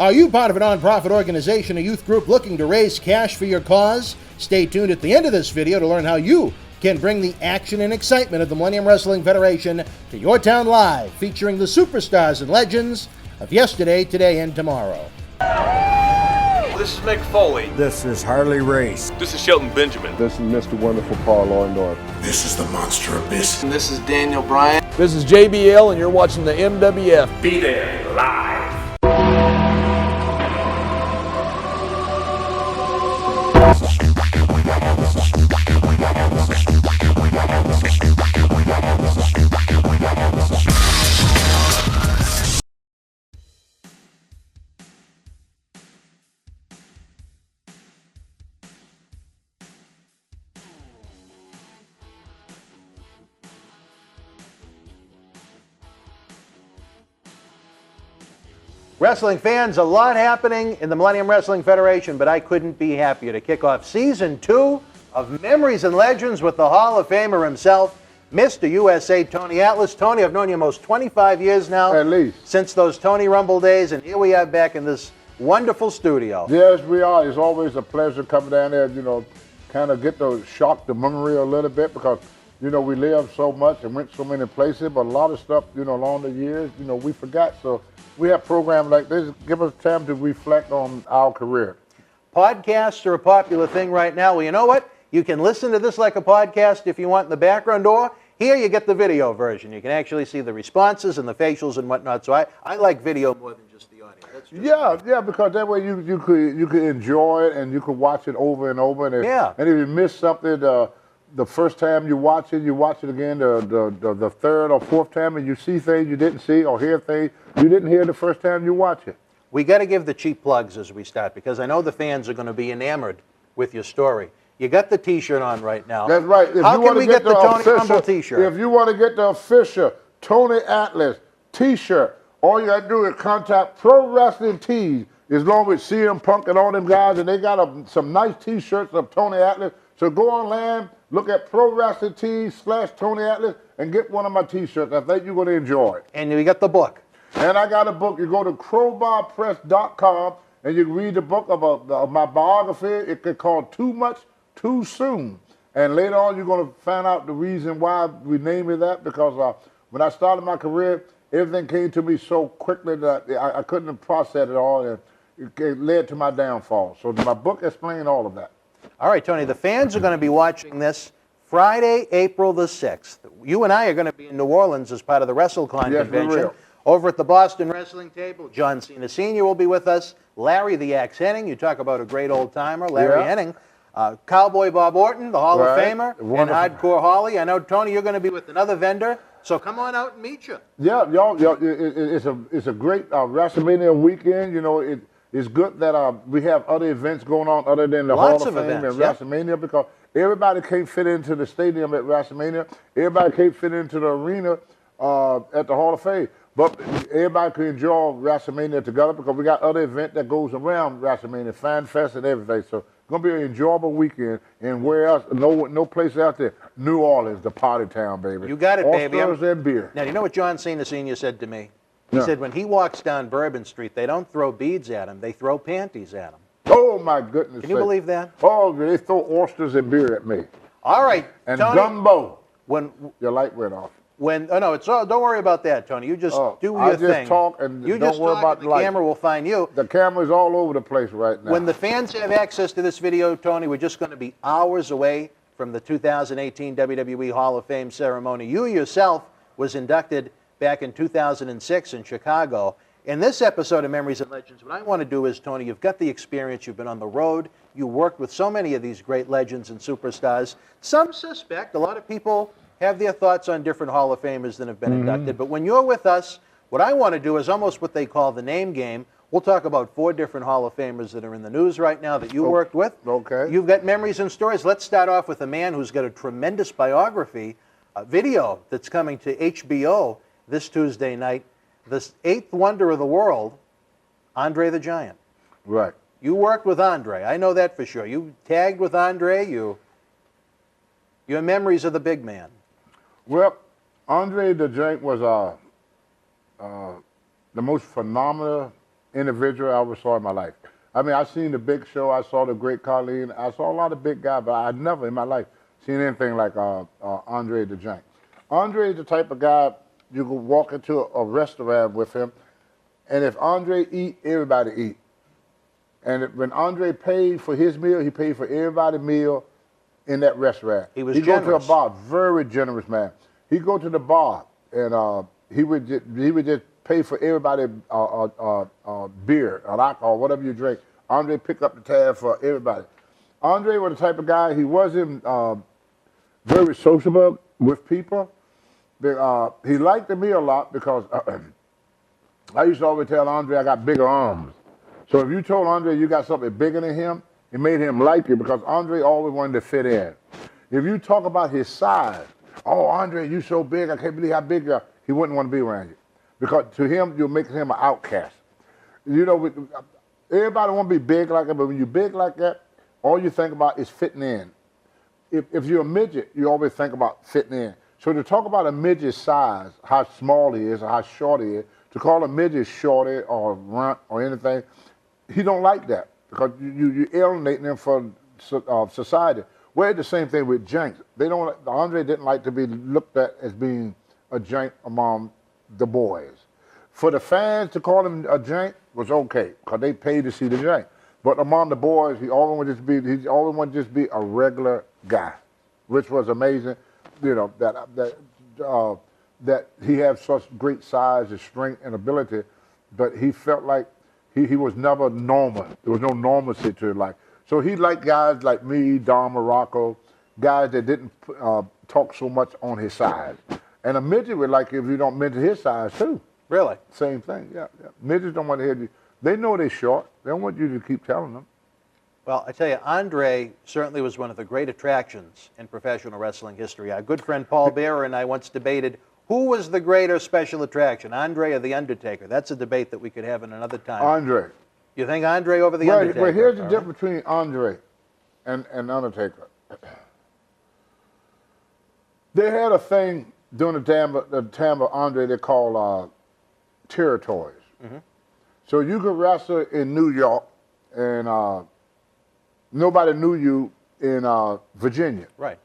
Are you part of a nonprofit organization or youth group looking to raise cash for your cause? Stay tuned at the end of this video to learn how you can bring the action and excitement of the Millennium Wrestling Federation to your town live, featuring the superstars and legends of yesterday, today, and tomorrow. This is Mick Foley. This is Harley Race. This is Shelton Benjamin. This is Mr. Wonderful Paul Orndorff. This is the Monster Abyss. And this is Daniel Bryan. This is JBL, and you're watching the MWF. Be there live. Wrestling fans, a lot happening in the Millennium Wrestling Federation, but I couldn't be happier to kick off Season 2 of Memories and Legends with the Hall of Famer himself, Mr. USA Tony Atlas. Tony, I've known you almost 25 years now. At least. Since those Tony Rumble days, and here we are back in this wonderful studio. Yes, we are. It's always a pleasure coming down there, kind of get to shock the memory a little bit because, we lived so much and went so many places, but a lot of stuff, along the years, we forgot. So we have programs like this, give us time to reflect on our career. Podcasts are a popular thing right now. Well, you know what? You can listen to this like a podcast if you want in the background, or here you get the video version. You can actually see the responses and the facials and whatnot. So I like video more than just the audio. That's just yeah, because that way you could enjoy it and you could watch it over and over. And if you miss something, the first time you watch it again the third or fourth time, and you see things you didn't see or hear things you didn't hear the first time you watch it. We got to give the cheap plugs as we start, because I know the fans are going to be enamored with your story. You got the T-shirt on right now. That's right. How can we get the Tony Rumble T-shirt? If you want to get the official Tony Atlas T-shirt, all you got to do is contact Pro Wrestling Tees, as long with CM Punk and all them guys, and they got some nice T-shirts of Tony Atlas. So go online, look at Pro Wrestling Tees/Tony Atlas, and get one of my T-shirts. I think you're going to enjoy it. And you got the book. And I got a book. You go to crowbarpress.com and you can read the book of my biography. It's called Too Much, Too Soon. And later on, you're going to find out the reason why we named it that, because when I started my career, everything came to me so quickly that I couldn't process it all, and it led to my downfall. So my book explains all of that. All right, Tony, the fans are going to be watching this Friday, April the 6th. You and I are going to be in New Orleans as part of the WrestleCon convention. Over at the Boston Wrestling Table, John Cena Sr. will be with us. Larry the Axe Henning, you talk about a great old-timer, Larry Henning. Cowboy Bob Orton, the Hall of Famer, and Hardcore Holly. I know, Tony, you're going to be with another vendor, so come on out and meet you. Yeah, y'all, it's a great WrestleMania weekend. It's good that we have other events going on other than the Hall of Fame and WrestleMania, because everybody can't fit into the stadium at WrestleMania. Everybody can't fit into the arena at the Hall of Fame. But everybody can enjoy WrestleMania together, because we got other events that goes around WrestleMania, Fanfest and everything. So it's going to be an enjoyable weekend. And where else? No place out there. New Orleans, the party town, baby. You got it, baby. Oysters and beer. Now, you know what John Cena Sr. said to me? He said when he walks down Bourbon Street, they don't throw beads at him. They throw panties at him. Oh, my goodness. Can you believe that? Oh, they throw oysters and beer at me. All right, and Tony, gumbo. When your light went off. No, don't worry about that, Tony. You just do your thing. I just talk and don't worry about the light. The camera will find you. The camera's all over the place right now. When the fans have access to this video, Tony, we're just going to be hours away from the 2018 WWE Hall of Fame ceremony. You yourself was inducted back in 2006 in Chicago. In this episode of Memories and Legends, what I want to do is, Tony, you've got the experience. You've been on the road. You worked with so many of these great legends and superstars. Some suspect, a lot of people have their thoughts on different Hall of Famers that have been inducted. But when you're with us, what I want to do is almost what they call the name game. We'll talk about 4 different Hall of Famers that are in the news right now that you worked with. Okay. You've got memories and stories. Let's start off with a man who's got a tremendous biography, a video that's coming to HBO this Tuesday night. The 8th wonder of the world, Andre the Giant. Right. You worked with Andre. I know that for sure. You tagged with Andre. Your memories of the big man. Well, Andre the Giant was the most phenomenal individual I ever saw in my life. I mean, I seen the Big Show, I saw the Great Carlin, I saw a lot of big guys, but I never in my life seen anything like Andre the Giant. Andre is the type of guy you could walk into a restaurant with him, and if Andre eat, everybody eat. And when Andre paid for his meal, he paid for everybody's meal in that restaurant. He was generous. Go to a generous. bar, very generous man. He'd go to the bar, and he would just pay for everybody beer, or alcohol, whatever you drink. Andre pick up the tab for everybody. Andre was the type of guy, he wasn't very sociable with people. But, he liked me a lot because I used to always tell Andre I got bigger arms. So if you told Andre you got something bigger than him, it made him like you because Andre always wanted to fit in. If you talk about his size, oh, Andre, you so big, I can't believe how big you are, he wouldn't want to be around you. Because to him, you're making him an outcast. You know, everybody want to be big like that, but when you're big like that, all you think about is fitting in. If you're a midget, you always think about fitting in. So to talk about a midget's size, how small he is or how short he is, to call a midget shorty or runt or anything, he don't like that because you're alienating him from society. Well, it's the same thing with janks. Andre didn't like to be looked at as being a jank among the boys. For the fans to call him a jank was okay because they paid to see the jank. But among the boys, he always wanted to just be a regular guy, which was amazing. You know that he had such great size and strength and ability, but he felt like he was never normal. There was no normalcy to his life. So he liked guys like me, Don Morocco, guys that didn't talk so much on his size. And a midget would like you if you don't mention his size too. Really? Same thing, yeah. Midgets don't want to hear you. They know they're short. They don't want you to keep telling them. Well, I tell you, Andre certainly was one of the great attractions in professional wrestling history. Our good friend Paul Bearer and I once debated who was the greater special attraction, Andre or The Undertaker. That's a debate that we could have in another time. Andre. You think Andre over The Undertaker? Well, here's the difference between Andre and Undertaker. They had a thing during the time of Andre they called territories. Mm-hmm. So you could wrestle in New York and nobody knew you in Virginia. Right.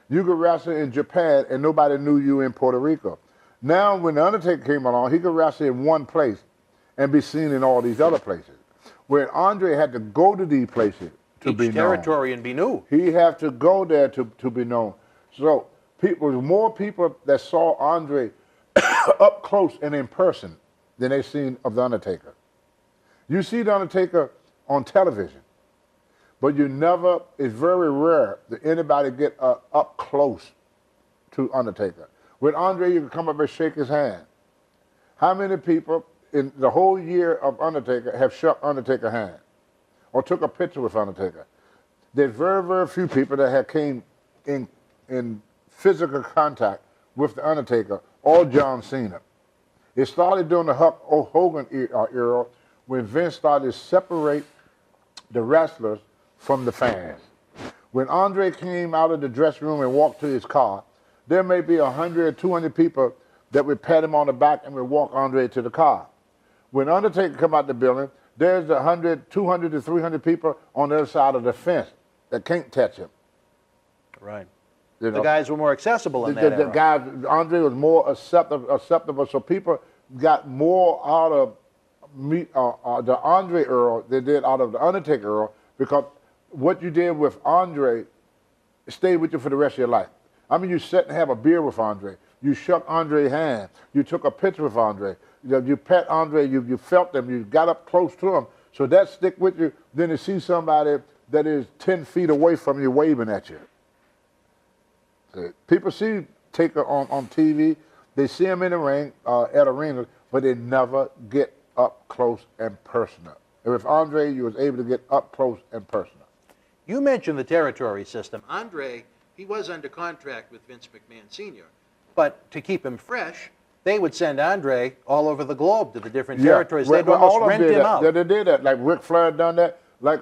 You could wrestle in Japan and nobody knew you in Puerto Rico. Now, when The Undertaker came along, he could wrestle in one place and be seen in all these other places. Where Andre had to go to these places to be known. Each territory and be new. He had to go there to be known. So more people that saw Andre up close and in person than they seen of The Undertaker. You see The Undertaker on television. But it's very rare that anybody get up close to Undertaker. With Andre, you can come up and shake his hand. How many people in the whole year of Undertaker have shook Undertaker's hand or took a picture with Undertaker? There's very, very few people that have came in physical contact with the Undertaker or John Cena. It started during the Hulk Hogan era when Vince started to separate the wrestlers from the fans. When Andre came out of the dressing room and walked to his car, there may be 100 or 200 people that would pat him on the back and would walk Andre to the car. When Undertaker come out the building, there's 100, 200 to 300 people on the other side of the fence that can't touch him. Right. You know? The guys were more accessible in that era. The guys, Andre was more acceptable, so people got more out of the Andre era than they did out of the Undertaker era because what you did with Andre stayed with you for the rest of your life. I mean, you sat and have a beer with Andre. You shook Andre's hand. You took a picture with Andre. You pet Andre. You felt him. You got up close to him. So that stick with you. Then to see somebody that is 10 feet away from you waving at you. See, people see Taker on TV. They see him in the ring at arenas, but they never get up close and personal. And with Andre, you was able to get up close and personal. You mentioned the territory system. Andre, he was under contract with Vince McMahon Sr., but to keep him fresh, they would send Andre all over the globe to the different territories. They'd almost rent him out. They did that. Like Ric Flair done that. Like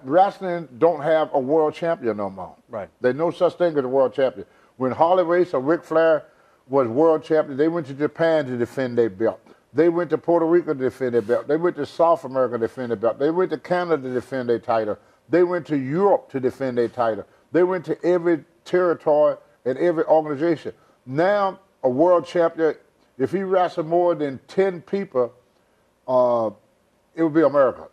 wrestling don't have a world champion no more. Right. There's no such thing as a world champion. When Harley Race or Ric Flair was world champion, they went to Japan to defend their belt. They went to Puerto Rico to defend their belt. They went to South America to defend their belt. They went to Canada to defend their title. They went to Europe to defend their title. They went to every territory and every organization. Now, a world champion, if he wrestled more than 10 people, it would be America.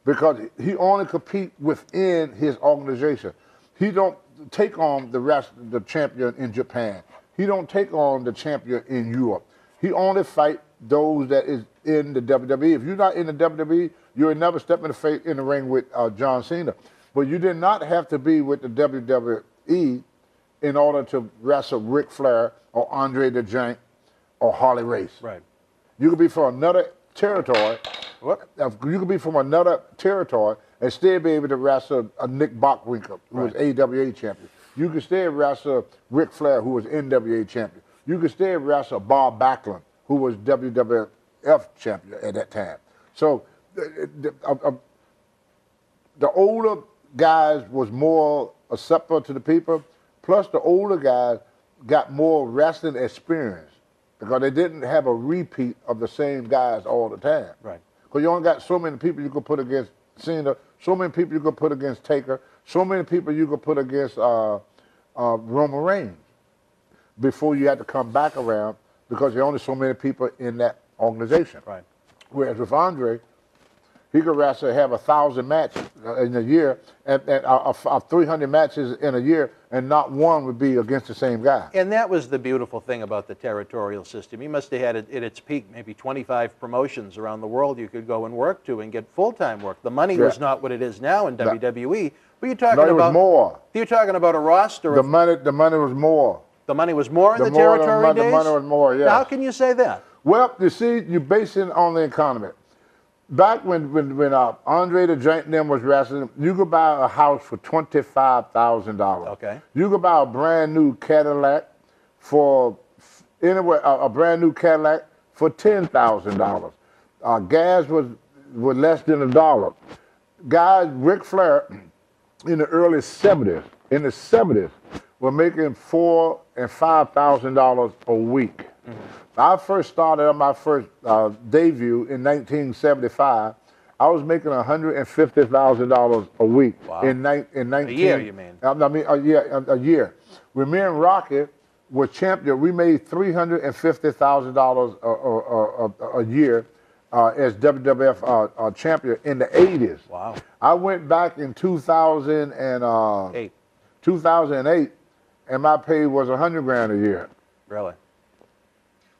Because he only competes within his organization. He don't take on the champion in Japan. He don't take on the champion in Europe. He only fight those that is in the WWE. If you're not in the WWE, you will never step in the ring with John Cena. But you did not have to be with the WWE in order to wrestle Ric Flair or Andre the Giant or Harley Race. Right. You could be from another territory. You could be from another territory and still be able to wrestle a Nick Bockwinkel, who was AWA champion. You could still wrestle Ric Flair, who was NWA champion. You could still wrestle Bob Backlund, who was WWF champion at that time. So the older guys was more acceptable to the people, plus the older guys got more wrestling experience because they didn't have a repeat of the same guys all the time. Right. Because you only got so many people you could put against Cena, so many people you could put against Taker, so many people you could put against Roman Reigns before you had to come back around because there are only so many people in that organization. Right. Whereas with Andre, he could wrestle, have 1,000 matches in a year, and 300 matches in a year, and not one would be against the same guy. And that was the beautiful thing about the territorial system. He must have had at its peak maybe 25 promotions around the world you could go and work to and get full-time work. The money was not what it is now in WWE, but you're talking it was more. You're talking about a roster. The money was more. The money was more in the territory days? The money was more, yeah. Now, how can you say that? Well, you see, you base it on the economy. Back when Andre the Giant and them was wrestling, you could buy a house for $25,000. Okay. You could buy a brand new Cadillac for $10,000. Gas was less than $1. Guys, Ric Flair in the early 70s, were making $4,000 and $5,000 a week. Mm-hmm. I first started on my first debut in 1975. I was making $150,000 a week. Wow. In a year, you mean? I mean, a year. When me and Rocky were champion, we made $350,000 a year as WWF champion in the 80s. Wow. I went back in 2008, and my pay was $100,000 a year. Really?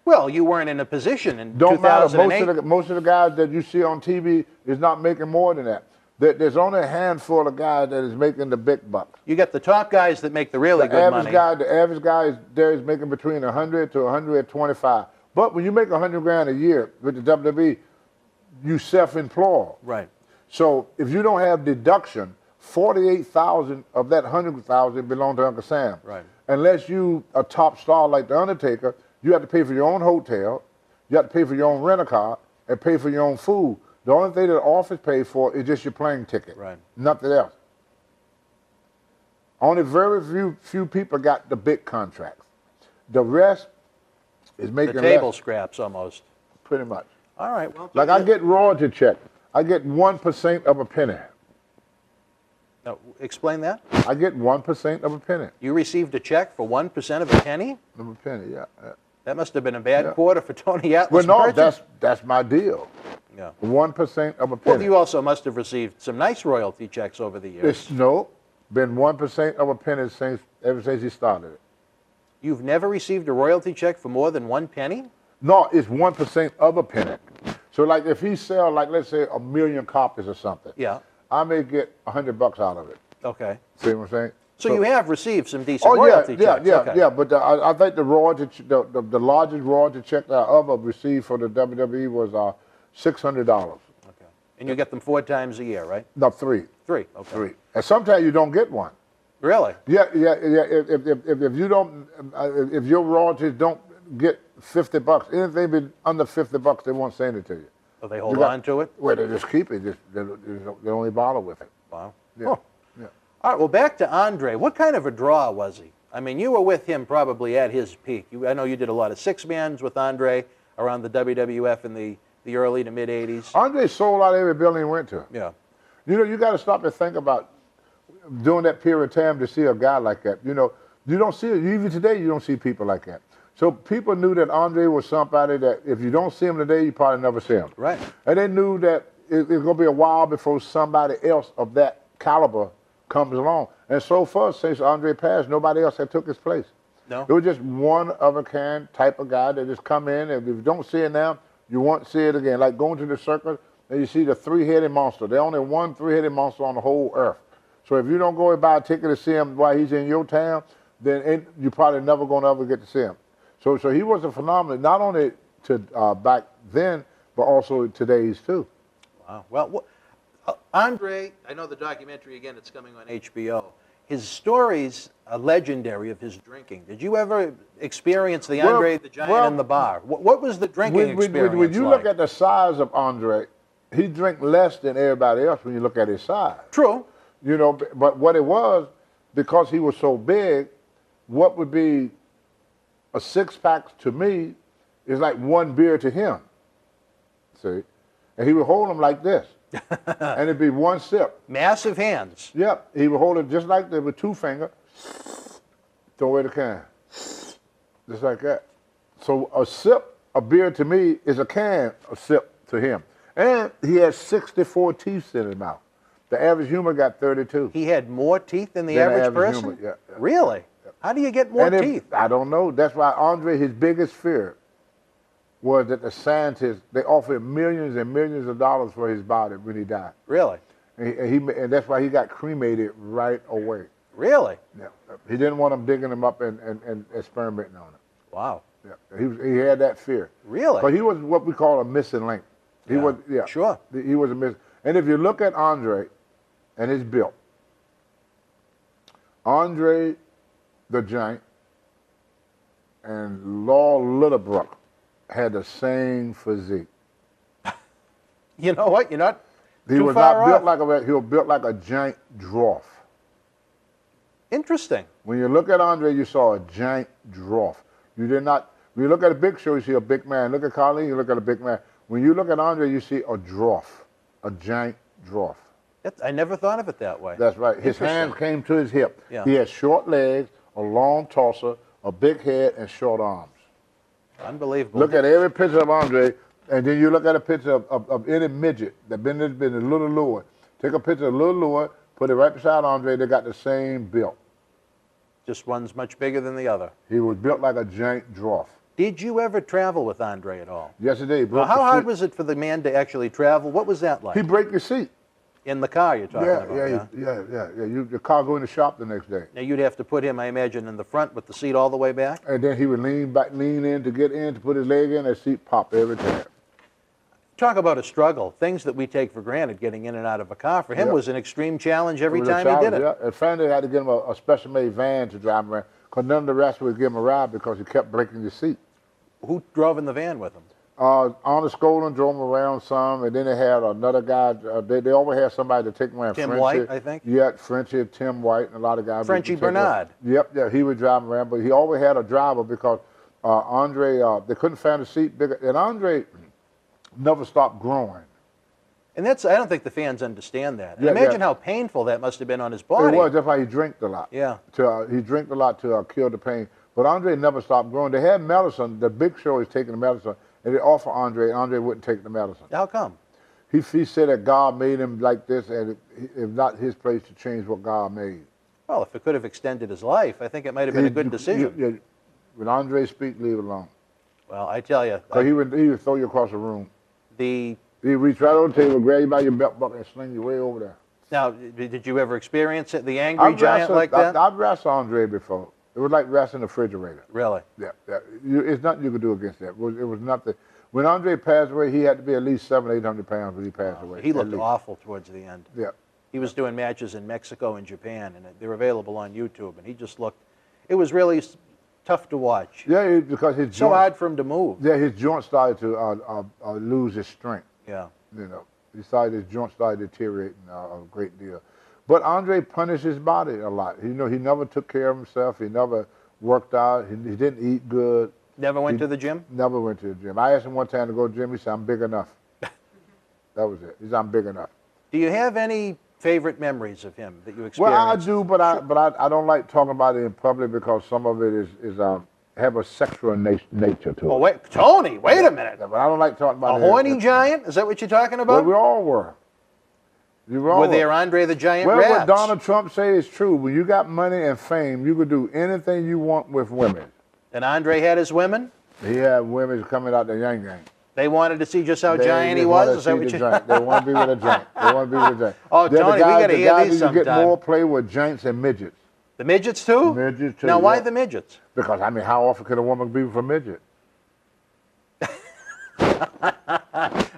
Well, you weren't in a position in Don't 2008. matter. Most of the guys that you see on TV is not making more than that. There's only a handful of guys that is making the big bucks. You got the top guys that make the really good money. The average guy is making between $100 to $125. But when you make $100,000 a year with the WWE, you self-employed. Right. So if you don't have deduction, 48,000 of that 100,000 belong to Uncle Sam. Right. Unless you a top star like the Undertaker, you have to pay for your own hotel, you have to pay for your own rental car, and pay for your own food. The only thing that the office pays for is just your plane ticket. Right. Nothing else. Only very few people got the big contracts. The rest is making the table less. Scraps almost. Pretty much. All right. Well, like I get royalty check. I get 1% of a penny. Now, explain that. I get 1% of a penny. You received a check for 1% of a penny? Of a penny, yeah. That must have been a bad quarter for Tony Atlas. Well, no, that's my deal. Yeah. 1% of a penny. Well, you also must have received some nice royalty checks over the years. Been 1% of a penny ever since he started it. You've never received a royalty check for more than 1 penny? No, it's 1% of a penny. So, like, if he sell, like, let's say 1 million copies or something, yeah, I may get $100 out of it. Okay. See what I'm saying? So you have received some decent royalty checks. Yeah. But I think the largest royalty check that I ever received for the WWE was $600. Okay. And you get them 4 times a year, right? No, 3. 3. Okay. 3. And sometimes you don't get one. Really? Yeah. If you don't, if your royalties don't get $50, anything under $50, they won't send it to you. So they hold on to it? Well, they just keep it. They only bother with it. Wow. Yeah. Oh. Yeah. All right, well, back to Andre. What kind of a draw was he? I mean, you were with him probably at his peak. I know you did a lot of 6-mans with Andre. around the WWF in the early to mid 80s. Andre sold out every building he went to. Yeah. You know, you got to stop and think about during that period of time to see a guy like that. You know, you don't see it. Even today, you don't see people like that. So people knew that Andre was somebody that if you don't see him today, you probably never see him. Right. And they knew that it's going to be a while before somebody else of that caliber comes along. And so far, since Andre passed, nobody else had took his place. No. It was just one of a kind type of guy that just come in, and if you don't see it now, you won't see it again. Like going to the circus, and you see the three-headed monster. There's only one three-headed monster on the whole earth. So if you don't go and buy a ticket to see him while he's in your town, then you're probably never going to ever get to see him. So he was a phenomenon, not only to back then, but also today's too. Wow. Well, Andre, I know the documentary, again, it's coming on HBO. His stories are legendary of his drinking. Did you ever experience the Andre the Giant in the bar? What was the drinking experience when you like? look at the size of Andre, he drank less than everybody else when you look at his size. True. You know, but what it was, because he was so big, what would be a six-pack to me is like one beer to him. See? And he would hold them like this. And it'd be one sip. Massive hands. Yep. He would hold it just like that with two fingers. Throw away the can. Just like that. So a sip of beer to me is a can of sip to him. And he had 64 teeth in his mouth. The average human got 32. He had more teeth than the average person? Human. Yeah, yeah. Really? Yeah. How do you get more teeth? I don't know. That's why Andre, his biggest fear was that the scientists, they offered millions and millions of dollars for his body when he died. Really? And that's why he got cremated right away. Really? Yeah. He didn't want them digging him up and experimenting on him. Wow. Yeah. He had that fear. Really? But he was what we call a missing link. He was, yeah. Sure. He was a missing. And if you look at Andre and his build, Andre the Giant and Law Littlebrook had the same physique. You know what? You're not He too was far not built off. like he was built like a giant dwarf. Interesting. When you look at Andre, you saw a giant dwarf. You did not. When you look at a Big Show, you see a big man. Look at Carlin, you look at a big man. When you look at Andre, you see a dwarf, a giant dwarf. I never thought of it that way. That's right. His hands came to his hip. Yeah. He had short legs, a long torso, a big head, and short arms. Unbelievable. Look at every picture of Andre, and then you look at a picture of any midget that been a little lower. Take a picture of little lower, put it right beside Andre. They got the same build. Just one's much bigger than the other. He was built like a giant dwarf. Did you ever travel with Andre at all? Yes, he did. Now, how hard was it for the man to actually travel? What was that like? He break your seat. In the car you're talking about, yeah. Your car go in the shop the next day. Now, you'd have to put him, I imagine, in the front with the seat all the way back? And then he would lean in to get in, to put his leg in, and seat pop every time. Talk about a struggle. Things that we take for granted, getting in and out of a car, for him was an extreme challenge every time he did it. Yeah. And finally, they had to get him a special-made van to drive him around, because none of the rest would give him a ride because he kept breaking the seat. Who drove in the van with him? Arnold Skolin drove him around some, and then they had another guy. They always had somebody to take him around. Tim Frenchie, White, I think? Yeah, Frenchie, Tim White, and a lot of guys. Frenchie Bernard. Yep, yeah, he would drive him around, but he always had a driver because Andre, they couldn't find a seat bigger. And Andre never stopped growing. And I don't think the fans understand that. And Yeah, imagine yeah. how painful that must have been on his body. It was, that's why he drank a lot. Yeah. He drank a lot to kill the pain. But Andre never stopped growing. They had medicine. The Big Show is taking the medicine, and they offered Andre, and Andre wouldn't take the medicine. How come? He said that God made him like this, and it's not his place to change what God made. Well, if it could have extended his life, I think it might have been a good decision. When Andre speaks, leave it alone. Well, I tell you. Because he would throw you across the room. He'd reach right over the table, grab you by your belt buckle, and sling you way over there. Now, did you ever experience it, the angry giant like that? I've wrestled Andre before. It was like wrestling a refrigerator. Really? Yeah. It's nothing you could do against that. It was nothing. When Andre passed away, he had to be at least 700, 800 pounds when he passed away. He looked awful towards the end. Yeah. He was doing matches in Mexico and Japan, and they're available on YouTube, and he just looked, it was really tough to watch. Yeah, because his so hard for him to move. Yeah, his joints started to lose his strength. Yeah. You know, his joints started deteriorating a great deal. But Andre punished his body a lot. He never took care of himself. He never worked out. He didn't eat good. Never went to the gym? Never went to the gym. I asked him one time to go to the gym. He said, I'm big enough. That was it. He said, I'm big enough. Do you have any favorite memories of him that you experienced? Well, I do, but I don't like talking about it in public because some of it is have a sexual nature to it. Oh, wait, Tony, wait a minute. But I don't like talking about it. A horny giant? Is that what you're talking about? Well, we all were. Were there Andre the Giant well, rats? what Donald Trump say is true. When you got money and fame, you could do anything you want with women. And Andre had his women? He had women coming out the yang gang. They wanted to see just how giant he was? Is that what you... They want to be with a giant. They want to be with a giant. Oh, They're Tony, we got to hear these sometime. You get more play with giants and midgets. The midgets too? Midgets too. Now, why the midgets? Because, I mean, how often could a woman be with a midget?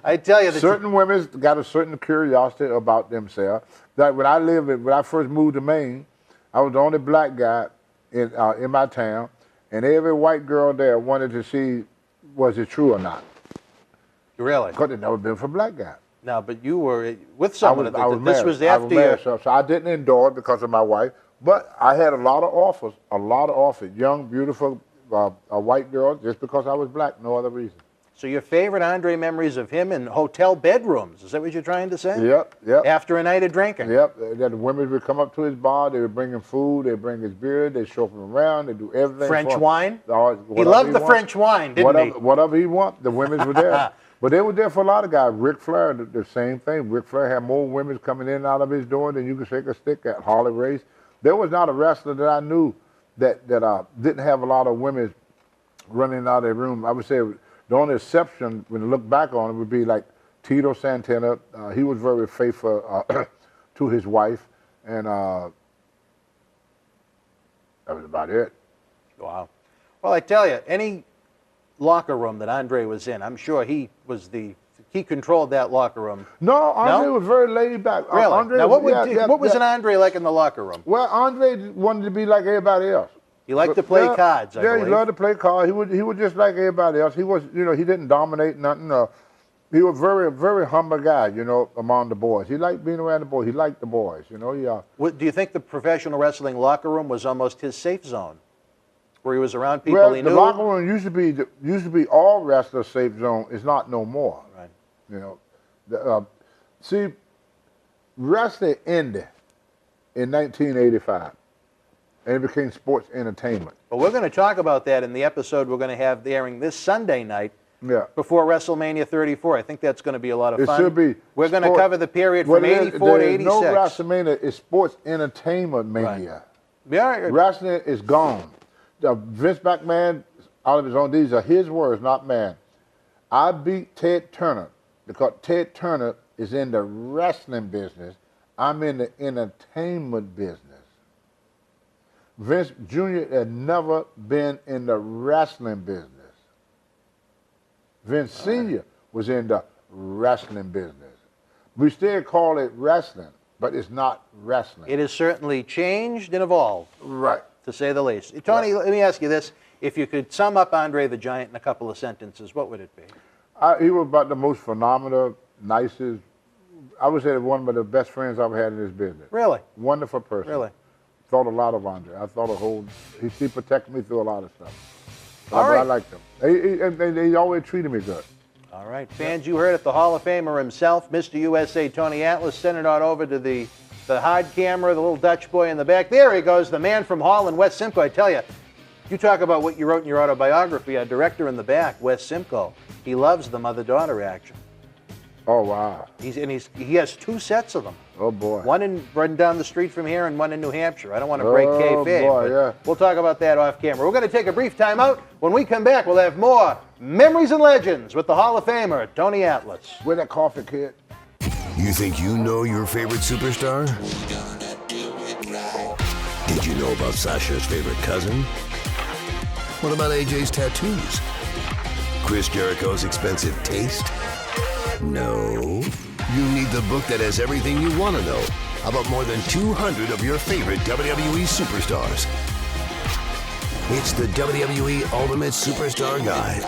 I tell you, certain women got a certain curiosity about themselves. Like when I first moved to Maine, I was the only black guy in my town, and every white girl there wanted to see was it true or not. Really? Because they'd never been for a black guy. No, but you were with someone. This was after you. So I didn't endure it because of my wife, but I had a lot of offers, young, beautiful white girls, just because I was black, no other reason. So your favorite Andre memories of him in hotel bedrooms, is that what you're trying to say? Yep. After a night of drinking? Yep. The women would come up to his bar, they would bring him food, they'd bring his beer, they'd show him around, they'd do everything. French wine? He loved the French wine, didn't he? Whatever he wanted, the women were there. But they were there for a lot of guys. Ric Flair, the same thing. Ric Flair had more women coming in and out of his door than you could shake a stick at. Harley Race. There was not a wrestler that I knew that didn't have a lot of women running out of their room. I would say the only exception, when you look back on it, would be like Tito Santana. He was very faithful to his wife, and that was about it. Wow. Well, I tell you, any locker room that Andre was in, I'm sure he controlled that locker room. No, Andre was very laid back. Really? Andre now, what was an Andre like in the locker room? Well, Andre wanted to be like everybody else. He liked to play cards, I believe. He loved to play cards. He was just like everybody else. He was, he didn't dominate nothing. He was very, very humble guy, among the boys. He liked being around the boys. He liked the boys, Do you think the professional wrestling locker room was almost his safe zone, where he was around people he knew? The locker room used to be all wrestlers' safe zone. It's not no more. Right. See, wrestling ended in 1985. And it became sports entertainment. But we're going to talk about that in the episode we're going to have airing this Sunday night before WrestleMania 34. I think that's going to be a lot of fun. It should be. We're going to cover the period from 84 to 86. No WrestleMania. It's sports entertainment mania. Right. Wrestling is gone. Vince McMahon, out of his own, these are his words, not mine. I beat Ted Turner because Ted Turner is in the wrestling business. I'm in the entertainment business. Vince Jr. had never been in the wrestling business. Vince Sr. was in the wrestling business. We still call it wrestling, but it's not wrestling. It has certainly changed and evolved. Right. To say the least. Tony, let me ask you this. If you could sum up Andre the Giant in a couple of sentences, what would it be? He was about the most phenomenal, nicest, I would say one of the best friends I've had in this business. Really? Wonderful person. Really? Thought a lot of Andre. I thought he protected me through a lot of stuff. All right. I liked him. He always treated me good. All right. Fans, you heard it. The Hall of Famer himself, Mr. USA Tony Atlas, sent it on over to the hard camera, the little Dutch boy in the back. There he goes, the man from Hall in West Simcoe. I tell you, you talk about what you wrote in your autobiography, our director in the back, Wes Simcoe. He loves the mother-daughter action. Oh, wow. He has 2 sets of them. Oh, boy. One running down the street from here and one in New Hampshire. I don't want to break kayfabe. Boy, yeah. We'll talk about that off camera. We're going to take a brief time out. When we come back, we'll have more Memories and Legends with the Hall of Famer, Tony Atlas. Where that coffee, kid? You think you know your favorite superstar? Did you know about Sasha's favorite cousin? What about AJ's tattoos? Chris Jericho's expensive taste? No. You need the book that has everything you want to know about more than 200 of your favorite WWE superstars. It's the WWE Ultimate Superstar Guide.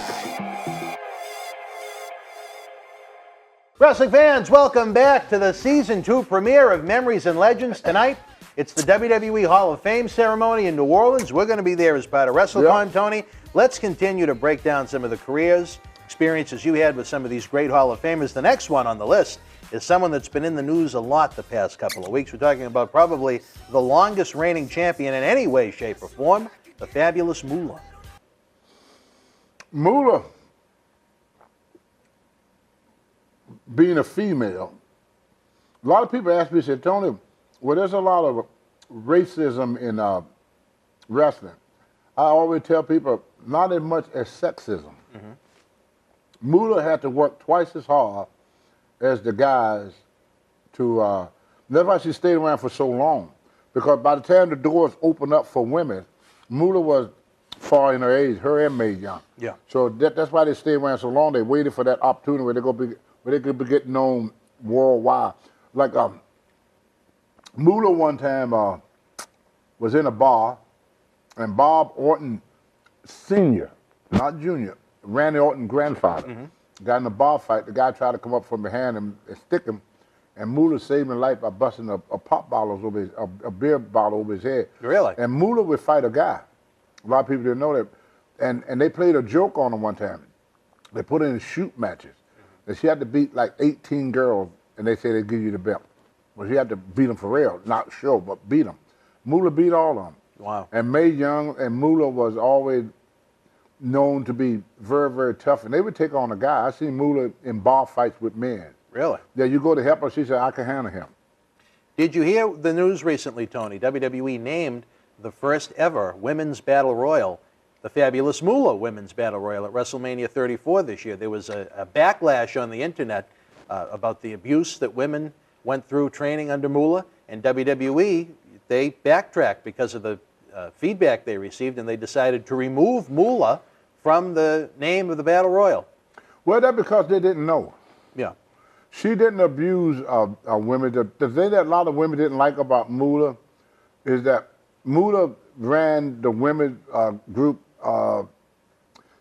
Wrestling fans, welcome back to the Season 2 premiere of Memories and Legends. Tonight, it's the WWE Hall of Fame ceremony in New Orleans. We're going to be there as part of WrestleCon, Tony. Let's continue to break down some of the careers, experiences you had with some of these great Hall of Famers. The next one on the list is someone that's been in the news a lot the past couple of weeks. We're talking about probably the longest reigning champion in any way, shape, or form, the fabulous Moolah. Moolah, being a female, a lot of people ask me, say, Tony, well, there's a lot of racism in wrestling. I always tell people, not as much as sexism. Moolah had to work twice as hard as the guys to, that's why she stayed around for so long. Because by the time the doors opened up for women, Moolah was far in her age, her and Mae Young. Yeah. So that's why they stayed around so long. They waited for that opportunity where they could be getting known worldwide. Like Moolah one time was in a bar, and Bob Orton Sr., not Jr., Randy Orton's grandfather, got in a bar fight. The guy tried to come up from behind him and stick him, and Moolah saved his life by busting a pop bottle over his, a beer bottle over his head. Really? And Moolah would fight a guy. A lot of people didn't know that. And they played a joke on him one time. They put her in shoot matches. And she had to beat like 18 girls, and they say they give you the belt. Well, she had to beat them for real, not show, but beat them. Moolah beat all of them. Wow. And Mae Young and Moolah was always known to be very, very tough. And they would take on a guy. I seen Moolah in bar fights with men. Really? Yeah, you go to help her, she said, I can handle him. Did you hear the news recently, Tony? WWE named the first ever women's battle royal, the fabulous Moolah women's battle royal at WrestleMania 34 this year. There was a backlash on the internet about the abuse that women went through training under Moolah, and WWE, they backtracked because of the feedback they received, and they decided to remove Moolah from the name of the battle royal. Well, that's because they didn't know. Yeah. She didn't abuse women. The thing that a lot of women didn't like about Moolah is that Moolah ran the women's group.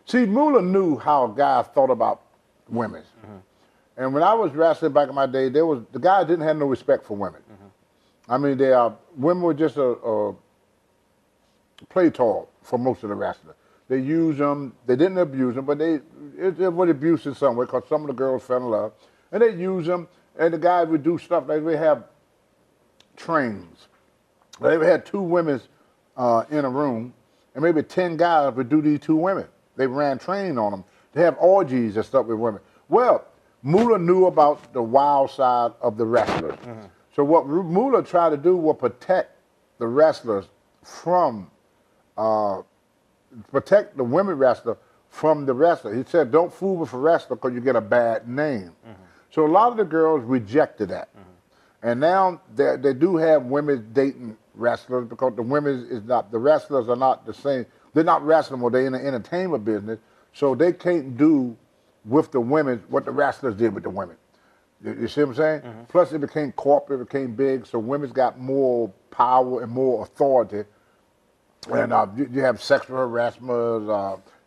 See, Moolah knew how guys thought about women. And when I was wrestling back in my day, the guys didn't have no respect for women. I mean, women were just a play toy for most of the wrestlers. They used them. They didn't abuse them, but it was abuse in some way because some of the girls fell in love. And they use them, and the guys would do stuff like we have trains. They ever had two women in a room, and maybe 10 guys would do these two women. They ran training on them. They have orgies and stuff with women. Well, Moolah knew about the wild side of the wrestlers. So what Moolah tried to do was protect the wrestlers from, protect the women wrestler from the wrestler. He said, don't fool with a wrestler because you get a bad name. So a lot of the girls rejected that. And now they do have women dating wrestlers because the wrestlers are not the same. They're not wrestling, well, they're in the entertainment business, so they can't do with the women what the wrestlers did with the women. You see what I'm saying? Plus it became corporate, it became big, so women's got more power and more authority. And you have sexual harassment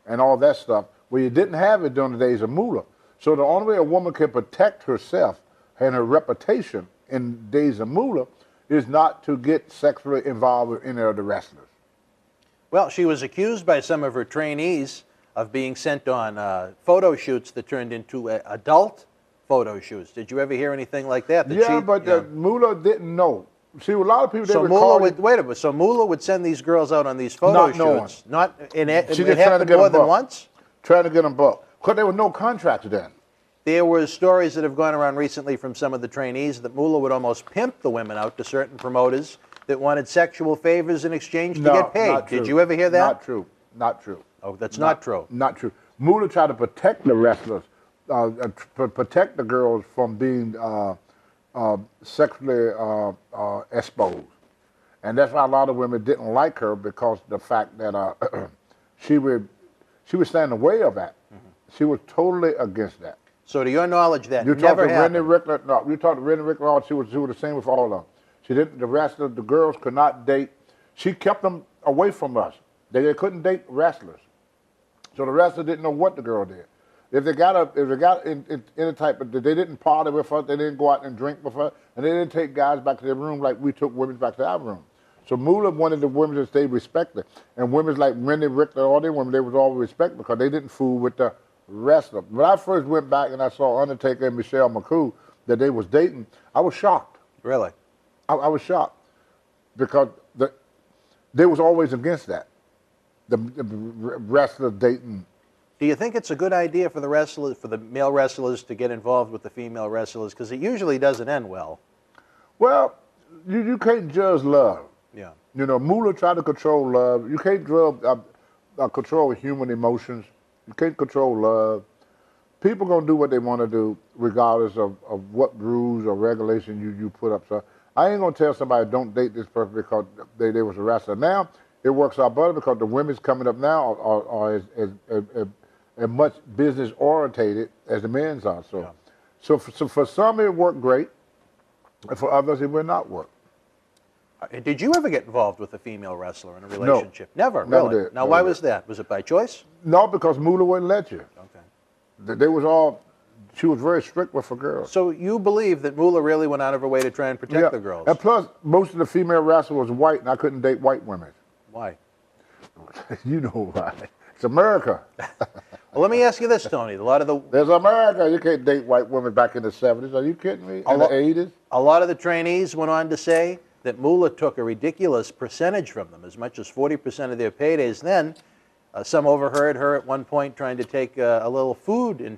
and all that stuff, where you didn't have it during the days of Moolah. So the only way a woman can protect herself and her reputation in the days of Moolah is not to get sexually involved with any of the wrestlers. Well, she was accused by some of her trainees of being sent on photo shoots that turned into adult photo shoots. Did you ever hear anything like that? Moolah didn't know. See, a lot of people. So Moolah would wait a minute. So Moolah would send these girls out on these photo shoots. Not She it happened more than once. Trying to get them booked because there were no contracts then. There were stories that have gone around recently from some of the trainees that Moolah would almost pimp the women out to certain promoters that wanted sexual favors in exchange to get paid. Not true. Did you ever hear that? Not true. Not true. Oh, that's not true. Not true. Moolah tried to protect the wrestlers, protect the girls from being sexually exposed. And that's why a lot of women didn't like her, because the fact that she would stand in the way of that. She was totally against that. So to your knowledge, that you never happened. You talked to Rennie Rickler, she was the same with all of them. She didn't. The wrestlers, the girls could not date. She kept them away from us. They couldn't date wrestlers. So the wrestlers didn't know what the girl did. If they got in a type of, they didn't party with her, they didn't go out and drink with her, and they didn't take guys back to their room like we took women back to our room. So Moolah wanted the women to stay respected. And women like Wendy Richter, all them women, they was always respected because they didn't fool with the wrestler. When I first went back and I saw Undertaker and Michelle McCool, that they was dating, I was shocked. Really? I was shocked because they was always against that, the wrestler dating. Do you think it's a good idea for the wrestlers, for the male wrestlers, to get involved with the female wrestlers? Because it usually doesn't end well. Well, you can't judge love. Yeah. You know, Moolah tried to control love. You can't control human emotions. You can't control love. People gonna do what they want to do, regardless of what rules or regulation you put up. So I ain't gonna tell somebody don't date this person because they was a wrestler. Now it works out better because the women's coming up now are as much business orientated as the men's are. So, yeah. so for some it worked great, and for others it will not work. Did you ever get involved with a female wrestler in a relationship? No. Never, Never really? did. Now, Never why did. was that? Was it by choice? No, because Moolah wouldn't let you. Okay. They was all. She was very strict with her girls. So you believe that Moolah really went out of her way to try and protect the girls? And plus, most of the female wrestlers was white, and I couldn't date white women. Why? You know why. It's America. Well, let me ask you this, Tony. A lot of the There's America. You can't date white women back in the 70s. Are you kidding me? In the 80s? A lot of the trainees went on to say that Moolah took a ridiculous percentage from them, as much as 40% of their paydays. Then, some overheard her at one point trying to take a little food and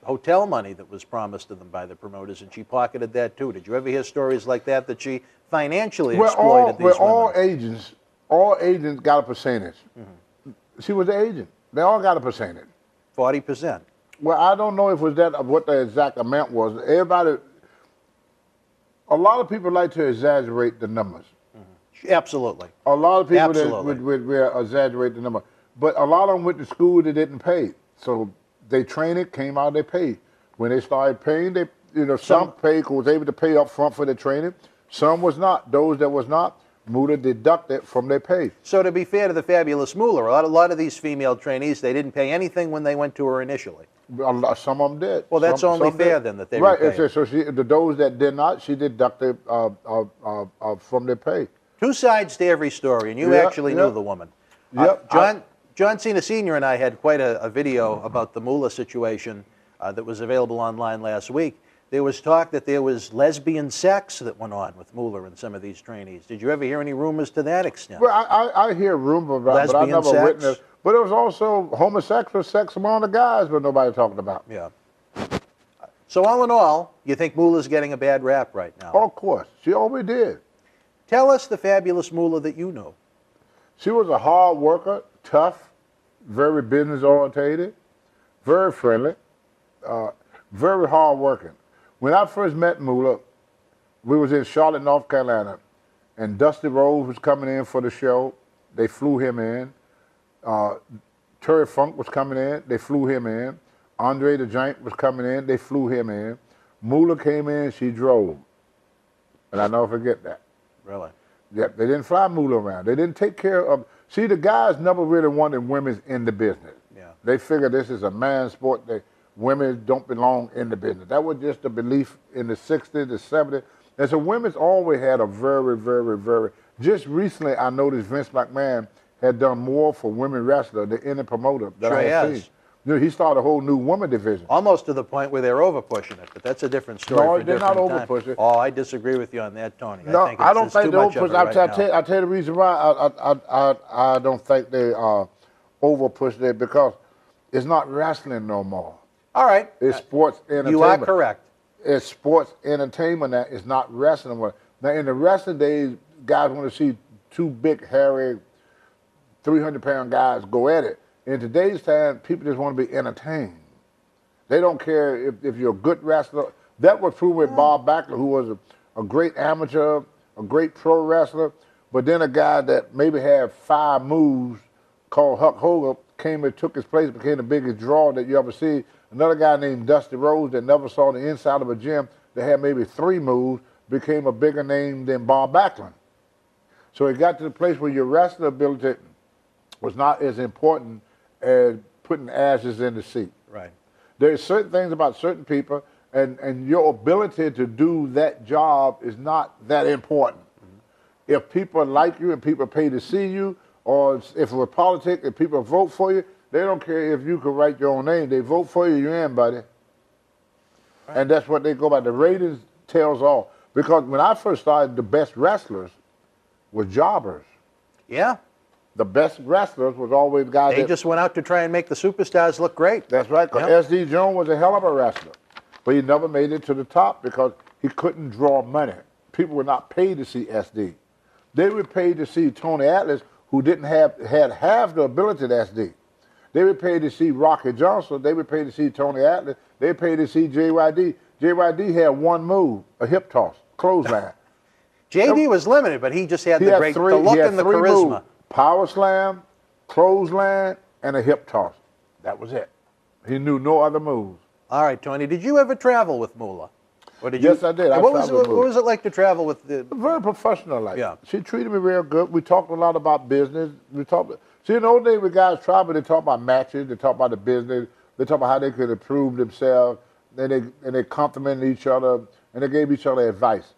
hotel money that was promised to them by the promoters, and she pocketed that too. Did you ever hear stories like that, that she financially exploited these women? All agents got a percentage. Mm-hmm. She was the agent. They all got a percentage. 40%. Well, I don't know if it was that what the exact amount was. A lot of people like to exaggerate the numbers. Mm-hmm. Absolutely. A lot of people Absolutely. would exaggerate the number. But a lot of them went to school that didn't pay. So they trained it, came out, they paid. When they started paying, some paid, was able to pay up front for the training. Some was not. Those that was not, Moolah deducted from their pay. So to be fair to the fabulous Moolah, a lot of these female trainees, they didn't pay anything when they went to her initially. Some of them did. Well, that's only fair then that they right. Right. So those that did not, she deducted from their pay. Two sides to every story, and you actually knew the woman. Yep. John Cena Sr. and I had quite a video about the Moolah situation that was available online last week. There was talk that there was lesbian sex that went on with Moolah and some of these trainees. Did you ever hear any rumors to that extent? Well, I hear rumors about it, but I've never witnessed it. But it was also homosexual sex among the guys, but nobody talking about. Yeah. So all in all, you think Moolah's getting a bad rap right now? Oh, of course. She always did. Tell us the fabulous Moolah that you know. She was a hard worker, tough, very business orientated, very friendly, very hard working. When I first met Moolah, we was in Charlotte, North Carolina, and Dusty Rhodes was coming in for the show. They flew him in. Terry Funk was coming in. They flew him in. Andre the Giant was coming in. They flew him in. Moolah came in. She drove. And I never forget that. Really? Yep, they didn't fly Moolah around. They didn't take care of... See, the guys never really wanted women in the business. Yeah. They figured this is a man's sport. Women don't belong in the business. That was just a belief in the 60s, the 70s. And so women's always had a very, very, very... Just recently, I noticed Vince McMahon had done more for women wrestlers than any promoter that I had seen. You know, he started a whole new woman division. Almost to the point where they're over-pushing it, but that's a different story. No, they're not over-pushing it. Oh, I disagree with you on that, Tony. No, I don't think they're over-pushing. I'll tell you the reason why I don't think they are over-pushing it, because it's not wrestling no more. All right. It's sports entertainment. You are correct. It's sports entertainment now. It's not wrestling. Now, in the wrestling days, guys want to see two big, hairy, 300-pound guys go at it. In today's time, people just want to be entertained. They don't care if you're a good wrestler. That was true with Bob Backlund, who was a great amateur, a great pro wrestler, but then a guy that maybe had 5 moves called Hulk Hogan came and took his place, became the biggest draw that you ever see. Another guy named Dusty Rhodes that never saw the inside of a gym, that had maybe 3 moves, became a bigger name than Bob Backlund. So it got to the place where your wrestling ability was not as important as putting ashes in the seat. Right. There's certain things about certain people, and your ability to do that job is not that important. Mm-hmm. If people like you and people pay to see you, or if it was politics, if people vote for you, they don't care if you can write your own name. They vote for you, you're in, buddy. Right. And that's what they go by. The ratings tells all. Because when I first started, the best wrestlers were jobbers. Yeah. The best wrestlers was always guys They just went out to try and make the superstars look great. That's right, because S.D. Jones was a hell of a wrestler. But he never made it to the top because he couldn't draw money. People were not paid to see S.D. They were paid to see Tony Atlas, who had half the ability to S.D. They were paid to see Rocky Johnson. They were paid to see Tony Atlas. They were paid to see J.Y.D. J.Y.D. had one move, a hip toss, clothesline. J.D. was limited, but he just had the look and the charisma. Moves. Power slam, clothesline, and a hip toss. That was it. He knew no other moves. All right, Tony, did you ever travel with Moolah? Or did yes, I did. What was it like to travel with the... Very professional like. Yeah. She treated me real good. We talked a lot about business. See, in those days when guys travel, they talk about matches, they talk about the business, they talk about how they could improve themselves, and they complimented each other, and they gave each other advice.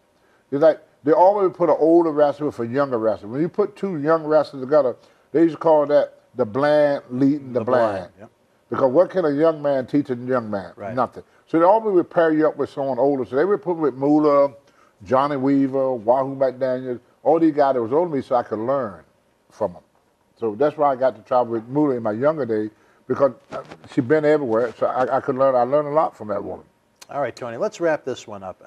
It's like, they always put an older wrestler with a younger wrestler. When you put two young wrestlers together, they used to call that the bland leading the blind. Yep. Because what can a young man teach a young man? Right. Nothing. So they always would pair you up with someone older. So they would put me with Moolah, Johnny Weaver, Wahoo McDaniel, all these guys that was older than me so I could learn from them. So that's why I got to travel with Moolah in my younger days, because she'd been everywhere, so I could learn. I learned a lot from that woman. All right, Tony, let's wrap this one up.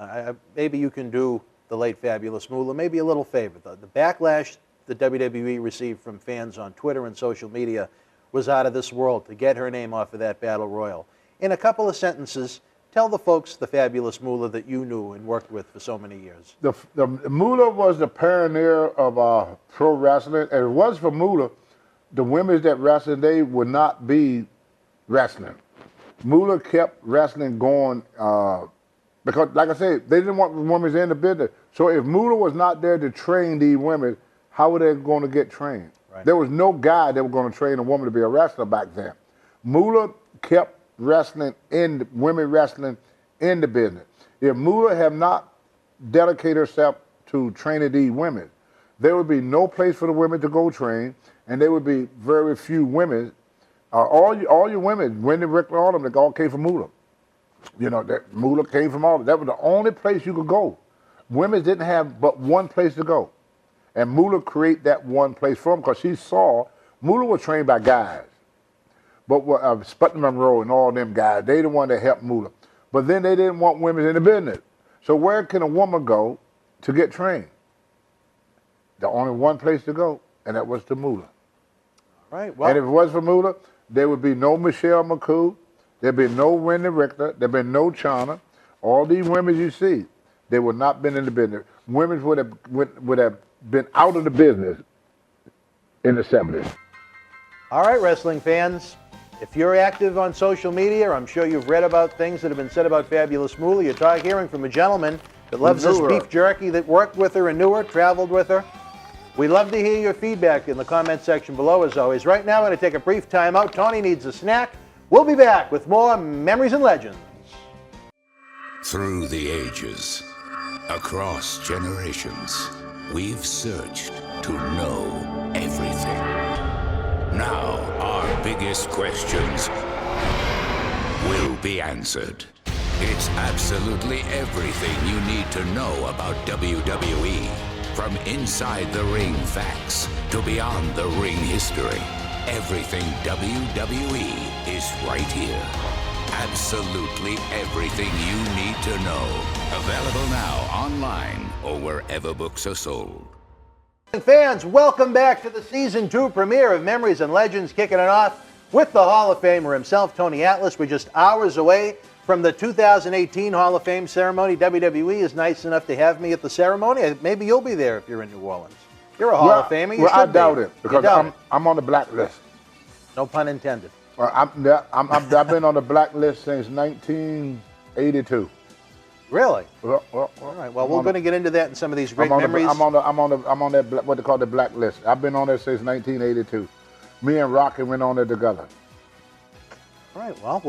Maybe you can do the late fabulous Moolah maybe a little favor. The backlash the WWE received from fans on Twitter and social media was out of this world to get her name off of that battle royal. In a couple of sentences, tell the folks the fabulous Moolah that you knew and worked with for so many years. The Moolah was the pioneer of pro wrestling. And if it was for Moolah, the women that wrestled, they would not be wrestling. Moolah kept wrestling going because, like I said, they didn't want women in the business. So if Moolah was not there to train these women, how were they going to get trained? Right. There was no guy that was going to train a woman to be a wrestler back then. Moolah kept women wrestling in the business. If Moolah had not dedicated herself to training these women, there would be no place for the women to go train, and there would be very few women. All your women, Wendy, Rick, all of them, they all came from Moolah. You know, that Moolah came from all of them. That was the only place you could go. Women didn't have but one place to go. And Moolah created that one place for them because she saw Moolah was trained by guys. But Sputnik Monroe and all them guys, they the one that helped Moolah. But then they didn't want women in the business. So where can a woman go to get trained? The only one place to go, and that was to Moolah. Right. Well, and if it was for Moolah, there would be no Michelle McCool, there'd be no Wendy Richter, there'd be no China. All these women you see, they would not been in the business. Women would have been out of the business in the 70s. All right, wrestling fans. If you're active on social media, I'm sure you've read about things that have been said about Fabulous Moolah. You're hearing from a gentleman that loves this beef jerky, that worked with her and knew her, traveled with her. We'd love to hear your feedback in the comment section below, as always. Right now, I'm going to take a brief time out. Tony needs a snack. We'll be back with more Memories and Legends. Through the ages, across generations, we've searched to know everything. Now, our biggest questions will be answered. It's absolutely everything you need to know about WWE. From inside the ring facts to beyond the ring history, everything WWE is right here. Absolutely everything you need to know. Available now online or wherever books are sold. Fans, welcome back to the Season 2 premiere of Memories and Legends, kicking it off with the Hall of Famer himself, Tony Atlas. We're just hours away from the 2018 Hall of Fame ceremony. WWE is nice enough to have me at the ceremony. Maybe you'll be there if you're in New Orleans. You're a Hall of Famer. You I doubt it, because I'm on the blacklist. No pun intended. I've been on the blacklist since 1982. Really? Well, all right. Well, we're going to get into that in some of these great memories. I'm on that what they call the blacklist. I've been on there since 1982. Me and Rocky went on there together. All right. Well,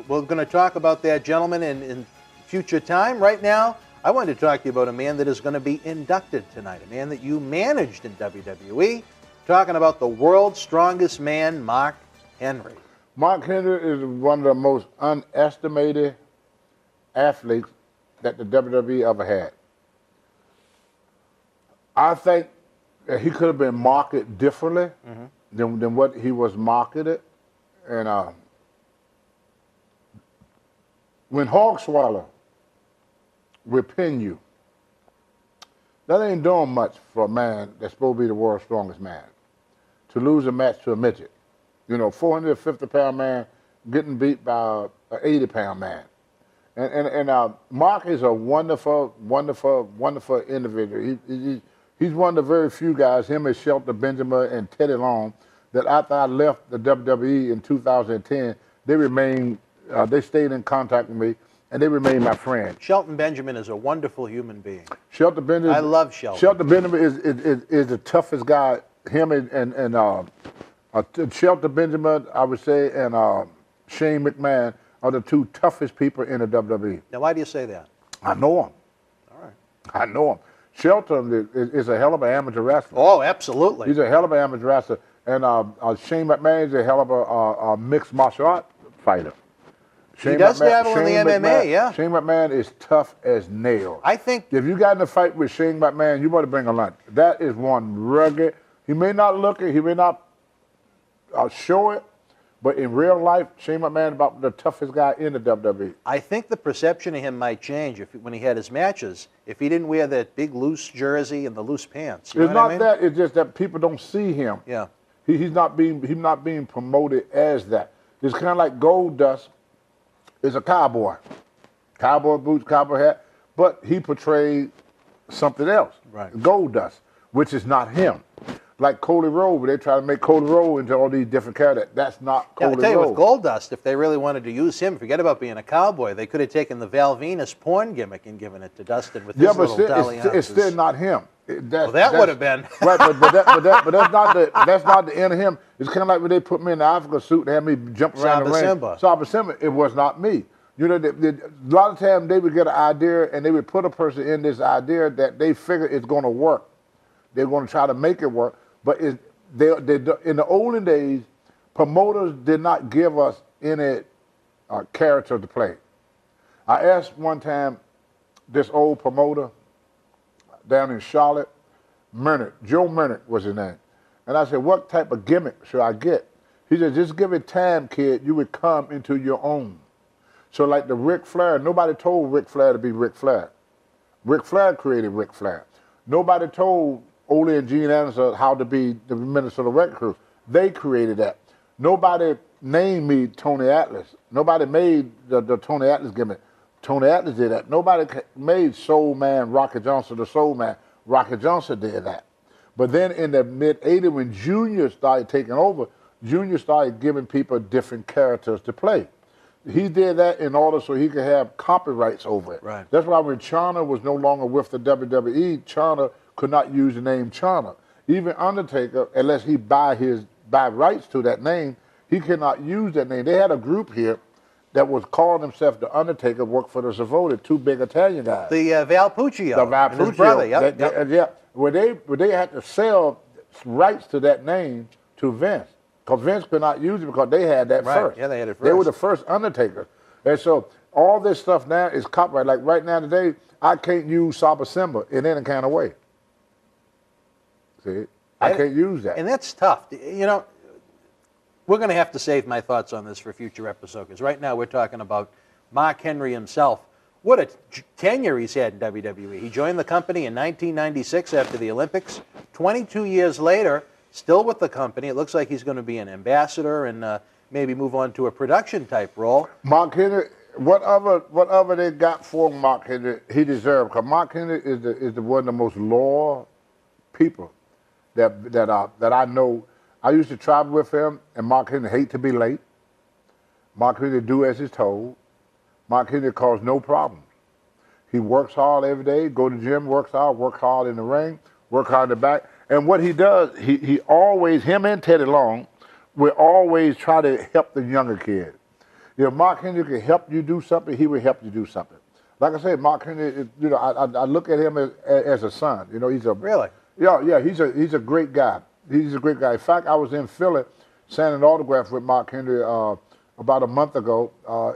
we're going to talk about that, gentlemen, in future time. Right now, I wanted to talk to you about a man that is going to be inducted tonight, a man that you managed in WWE, talking about the world's strongest man, Mark Henry. Mark Henry is one of the most unestimated athletes that the WWE ever had. I think that he could have been marketed differently than what he was marketed. And when Hogswallow will pin you, that ain't doing much for a man that's supposed to be the world's strongest man. To lose a match to a midget. You know, 450-pound man getting beat by an 80-pound man. And Mark is a wonderful, wonderful, wonderful individual. He's one of the very few guys, him and Shelton Benjamin and Teddy Long, that after I left the WWE in 2010, they stayed in contact with me, and they remained my friend. Shelton Benjamin is a wonderful human being. Shelton Benjamin. I love Shelton. Shelton Benjamin is the toughest guy. Him and Shelton Benjamin, I would say, and Shane McMahon are the two toughest people in the WWE. Now, why do you say that? I know him. All right. I know him. Shelton is a hell of an amateur wrestler. Oh, absolutely. He's a hell of an amateur wrestler. And Shane McMahon is a hell of a mixed martial art fighter. He does dabble in the MMA, yeah. Shane McMahon is tough as nails. I think if you got in a fight with Shane McMahon, you better bring a lunch. That is one rugged. He may not look it, he may not show it, but in real life, Shane McMahon is about the toughest guy in the WWE. I think the perception of him might change when he had his matches, if he didn't wear that big loose jersey and the loose pants. You know it's what not I mean? that, it's just that people don't see him. Yeah. He's not being promoted as that. It's kind of like Goldust is a cowboy. Cowboy boots, cowboy hat, but he portrayed something else. Right. Goldust, which is not him. Like Cody Rhodes, where they try to make Cody Rhodes into all these different characters. That's not Cody Rhodes. I'll tell you, with Goldust, if they really wanted to use him, forget about being a cowboy. They could have taken the Val Venus porn gimmick and given it to Dustin with his little dalliances. It's still not him. Well, that would have been. Right, but that's not the end of him. It's kind of like when they put me in the Africa suit and had me jump around the ring. Saba Simba, it was not me. You know, a lot of times they would get an idea and they would put a person in this idea that they figure it's going to work. They're going to try to make it work. But in the olden days, promoters did not give us any character to play. I asked one time this old promoter down in Charlotte, Joe Murnick was his name. And I said, what type of gimmick should I get? He said, just give it time, kid, you would come into your own. So like the Ric Flair, nobody told Ric Flair to be Ric Flair. Ric Flair created Ric Flair. Nobody told Ole and Gene Anderson how to be the Minnesota Wrecking Crew. They created that. Nobody named me Tony Atlas. Nobody made the Tony Atlas gimmick. Tony Atlas did that. Nobody made Soul Man Rocky Johnson the Soul Man. Rocky Johnson did that. But then in the mid-'80s, when Junior started taking over, Junior started giving people different characters to play. He did that in order so he could have copyrights over it. Right. That's why when China was no longer with the WWE, China could not use the name China. Even Undertaker, unless he buy rights to that name, he cannot use that name. They had a group here that was calling themselves the Undertaker, worked for the Savoy, two big Italian guys. The Val Puccio. The Val and his brother, yep. Yeah, where they had to sell rights to that name to Vince. Because Vince could not use it because they had that first. Yeah, they had it first. They were the first Undertaker. And so all this stuff now is copyright. Like right now today, I can't use Saba Simba in any kind of way. See? I can't use that. And that's tough. You know, we're going to have to save my thoughts on this for future episodes, because right now we're talking about Mark Henry himself. What a tenure he's had in WWE. He joined the company in 1996 after the Olympics. 22 years later, still with the company. It looks like he's going to be an ambassador and maybe move on to a production-type role. Mark Henry, whatever they got for Mark Henry, he deserved. Because Mark Henry is one of the most loyal people that I know. I used to travel with him, and Mark Henry hate to be late. Mark Henry do as he's told. Mark Henry caused no problems. He works hard every day, go to the gym, work hard in the ring, work hard in the back. And what he does, he always, him and Teddy Long, will always try to help the younger kids. If Mark Henry can help you do something, he will help you do something. like I said, Mark Henry, you know, I look at him as a son. You know, he's a really. Yeah, he's a great guy. He's a great guy. In fact, I was in Philly signing an autograph with Mark Henry about a month ago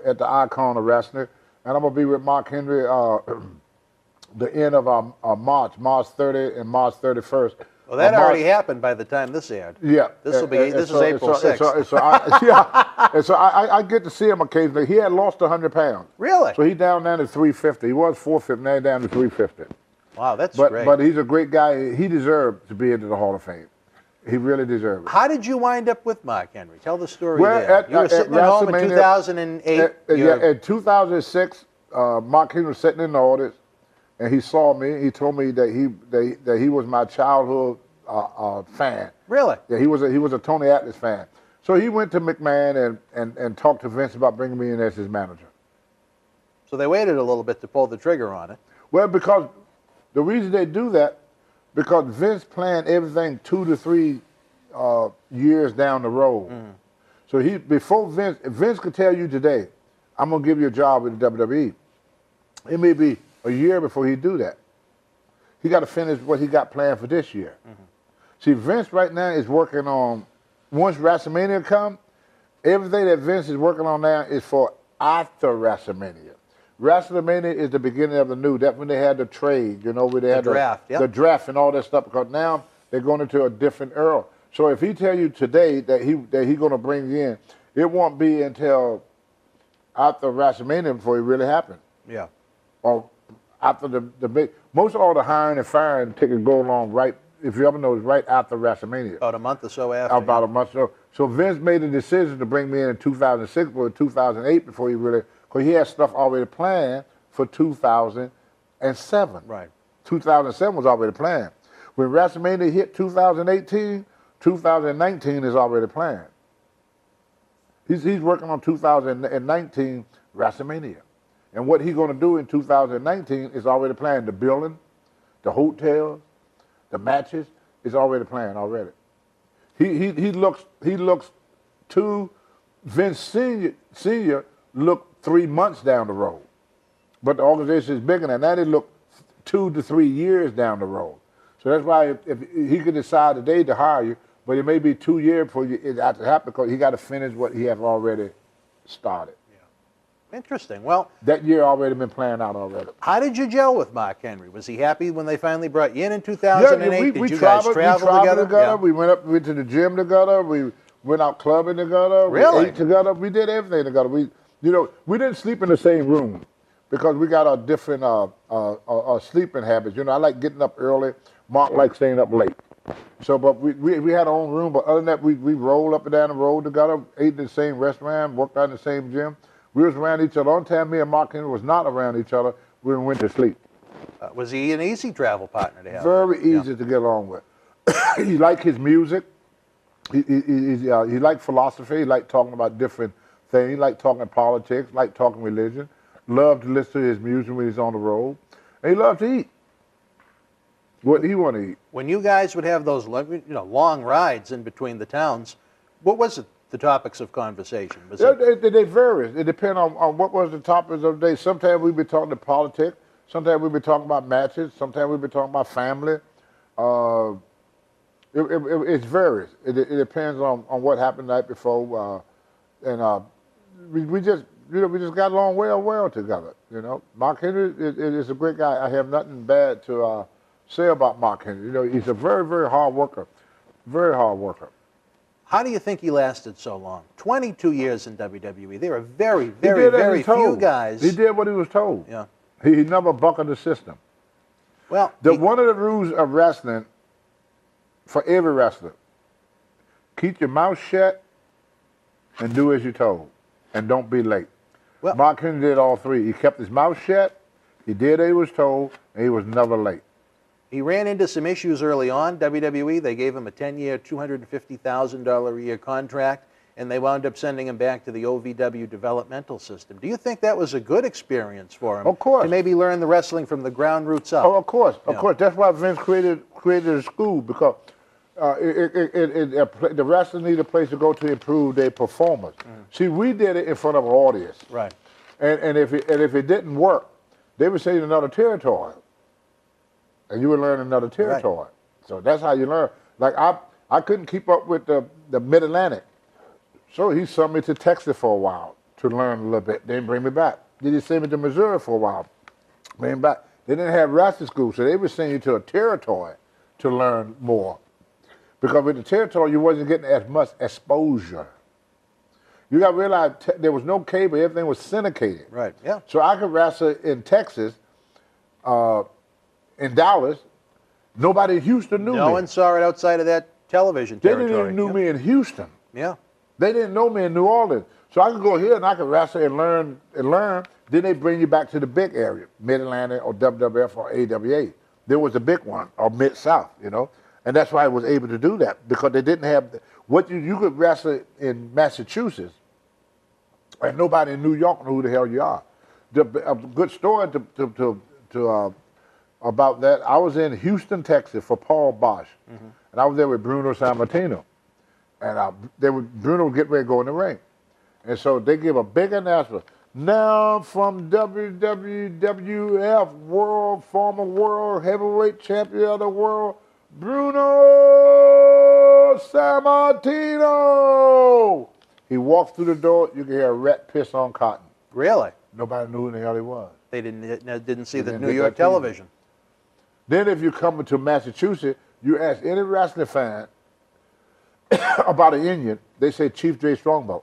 at the Icon of Wrestling, and I'm gonna be with Mark Henry the end of March 30 and March 31st. Well, that already happened by the time this aired. Yeah, this is April 6th. So I get to see him occasionally. He had lost 100 pounds. Really? So he's down to 350. He was 450. Now he's down to 350. Wow, that's great. But he's a great guy. He deserved to be into the Hall of Fame. He really deserved it. How did you wind up with Mark Henry? Tell the story. Well, there. You were sitting at home in 2008. In 2006, Mark Henry was sitting in the audience, and he saw me. He told me that he was my childhood fan. Really? Yeah, he was a Tony Atlas fan. So he went to McMahon and talked to Vince about bringing me in as his manager. So they waited a little bit to pull the trigger on it. Well, because the reason they do that, because Vince planned everything 2 to 3 years down the road. Mm. So before Vince could tell you today, I'm gonna give you a job with the WWE. It may be a year before he do that. He got to finish what he got planned for this year. Mm-hmm. See, Vince right now is working on, once WrestleMania come, everything that Vince is working on now is for after WrestleMania. WrestleMania is the beginning of the new. That's when they had the trade, you know, where they had the draft and all that stuff. Because now they're going into a different era. So if he tell you today that he's going to bring you in, it won't be until after WrestleMania before it really happens. Yeah. Or after the big, most of all the hiring and firing tickets go along right. If you ever know, it's right after WrestleMania. About a month or so after. About a month or so. So Vince made a decision to bring me in 2006 or 2008 before he really. Because he had stuff already planned for 2007. Right. 2007 was already planned. When WrestleMania hit 2018, 2019 is already planned. He's working on 2019 WrestleMania. And what he's going to do in 2019 is already planned. The building, the hotels, the matches is already planned already. He looks to Vince Senior look 3 months down the road. But the organization is bigger than that. They look 2 to 3 years down the road. So that's why if he could decide today to hire you, but it may be 2 years before it has to happen because he got to finish what he has already started. Yeah. Interesting. Well, that year already been planned out already. How did you gel with Mark Henry? Was he happy when they finally brought you in 2008? Yeah, did you guys travel together? Yeah. We went to the gym together. We went out clubbing together. Really? We ate together. We did everything together. We didn't sleep in the same room because we got our different sleeping habits. You know, I like getting up early. Mark likes staying up late. So, but we had our own room. But other than that, we rolled up and down the road together, ate in the same restaurant, worked out in the same gym. We was around each other. On time me and Mark Henry was not around each other, we went to sleep. Was he an easy travel partner to have? Very easy to get along with. He liked his music. He liked philosophy. He liked talking about different things. He liked talking politics, liked talking religion. Loved to listen to his music when he's on the road. And he loved to eat. What he want to eat. When you guys would have those long rides in between the towns, what was it? The topics of conversation? They vary. It depends on what was the topics of the day. Sometimes we'd be talking to politics. Sometimes we'd be talking about matches. Sometimes we'd be talking about family. It varies. It depends on what happened the night before. We just got along well together. You know, Mark Henry is a great guy. I have nothing bad to say about Mark Henry. You know, he's a very, very hard worker. Very hard worker. How do you think he lasted so long? 22 years in WWE. There are very, very, very few guys. He did what he was told. Yeah. He never buckled the system. Well, one of the rules of wrestling for every wrestler, keep your mouth shut and do as you're told, and don't be late. Well, Mark Henry did all three. He kept his mouth shut, he did as he was told, and he was never late. He ran into some issues early on. WWE, they gave him a 10-year, $250,000 a year contract, and they wound up sending him back to the OVW developmental system. Do you think that was a good experience for him? Of course. To maybe learn the wrestling from the ground roots up? Oh, of course. Of course. That's why Vince created a school, because the wrestlers need a place to go to improve their performance. Mm. See, we did it in front of an audience. Right. And if it didn't work, they would say another territory, and you would learn another territory. Right. So that's how you learn. Like I couldn't keep up with the Mid-Atlantic, so he sent me to Texas for a while to learn a little bit. Then bring me back. Then he sent me to Missouri for a while, bring me back. They didn't have wrestling school, so they would send you to a territory to learn more. Because with the territory, you wasn't getting as much exposure. You got to realize there was no cable; everything was syndicated. Right. Yeah. So I could wrestle in Texas, in Dallas. Nobody in Houston knew me. No one saw it outside of that television territory. They didn't even know me in Houston. Yeah. They didn't know me in New Orleans. So I could go here and I could wrestle and learn. Then they bring you back to the big area, Mid-Atlantic or WWF or AWA. There was a big one, or Mid-South, you know. And that's why I was able to do that, because they didn't have what you could wrestle in Massachusetts, and nobody in New York knew who the hell you are. A good story about that. I was in Houston, Texas for Paul Bosch, and I was there with Bruno Sammartino, and Bruno was getting ready to go in the ring, and so they give a big announcement. Now from WWF former world heavyweight champion of the world, Bruno Sammartino. He walked through the door. You could hear a rat piss on cotton. Really? Nobody knew who the hell he was. They didn't see the New York television. Then if you come to Massachusetts, you ask any wrestling fan about an Indian, they say Chief J. Strongbow.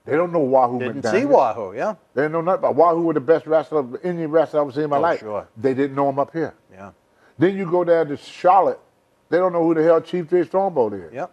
They don't know Wahoo McDaniel. Didn't see Wahoo, yeah. They didn't know nothing about Wahoo. Was the best wrestler, Indian wrestler I've ever seen in my life. Sure. They didn't know him up here. Yeah. Then you go down to Charlotte, they don't know who the hell Chief J. Strongbow is. Yep.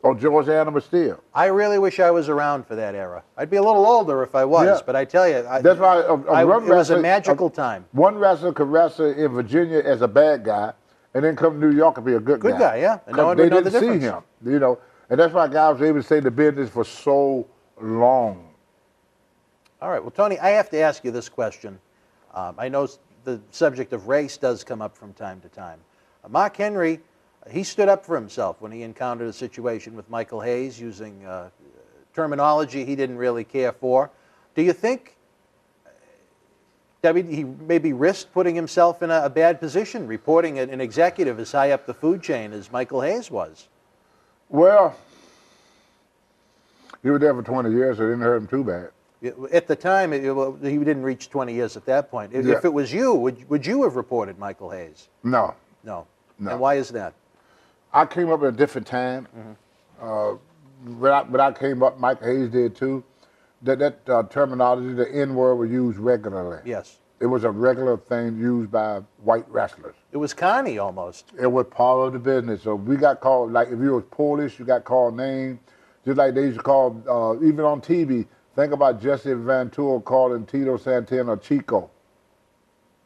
Or George Animal Steele. I really wish I was around for that era. I'd be a little older if I was, but I tell you, that's why it was a magical time. One wrestler could wrestle in Virginia as a bad guy, and then come to New York and be a good guy. Good guy, yeah. And no one they would know didn't the difference. see him, you know. And that's why guys were able to stay in the business for so long. All right. Well, Tony, I have to ask you this question. I know the subject of race does come up from time to time. Mark Henry, he stood up for himself when he encountered a situation with Michael Hayes using terminology he didn't really care for. Do you think he maybe risked putting himself in a bad position, reporting an executive as high up the food chain as Michael Hayes was? Well, he was there for 20 years, so it didn't hurt him too bad. At the time, he didn't reach 20 years at that point. If it was you, would you have reported Michael Hayes? No. No. And why is that? I came up at a different time. When I came up, Mike Hayes did too. That terminology, the N-word, was used regularly. Yes. It was a regular thing used by white wrestlers. It was carny almost. It was part of the business. So we got called, like if you were Polish, you got called names. Just like they used to call, even on TV, think about Jesse Van Tool calling Tito Santana Chico.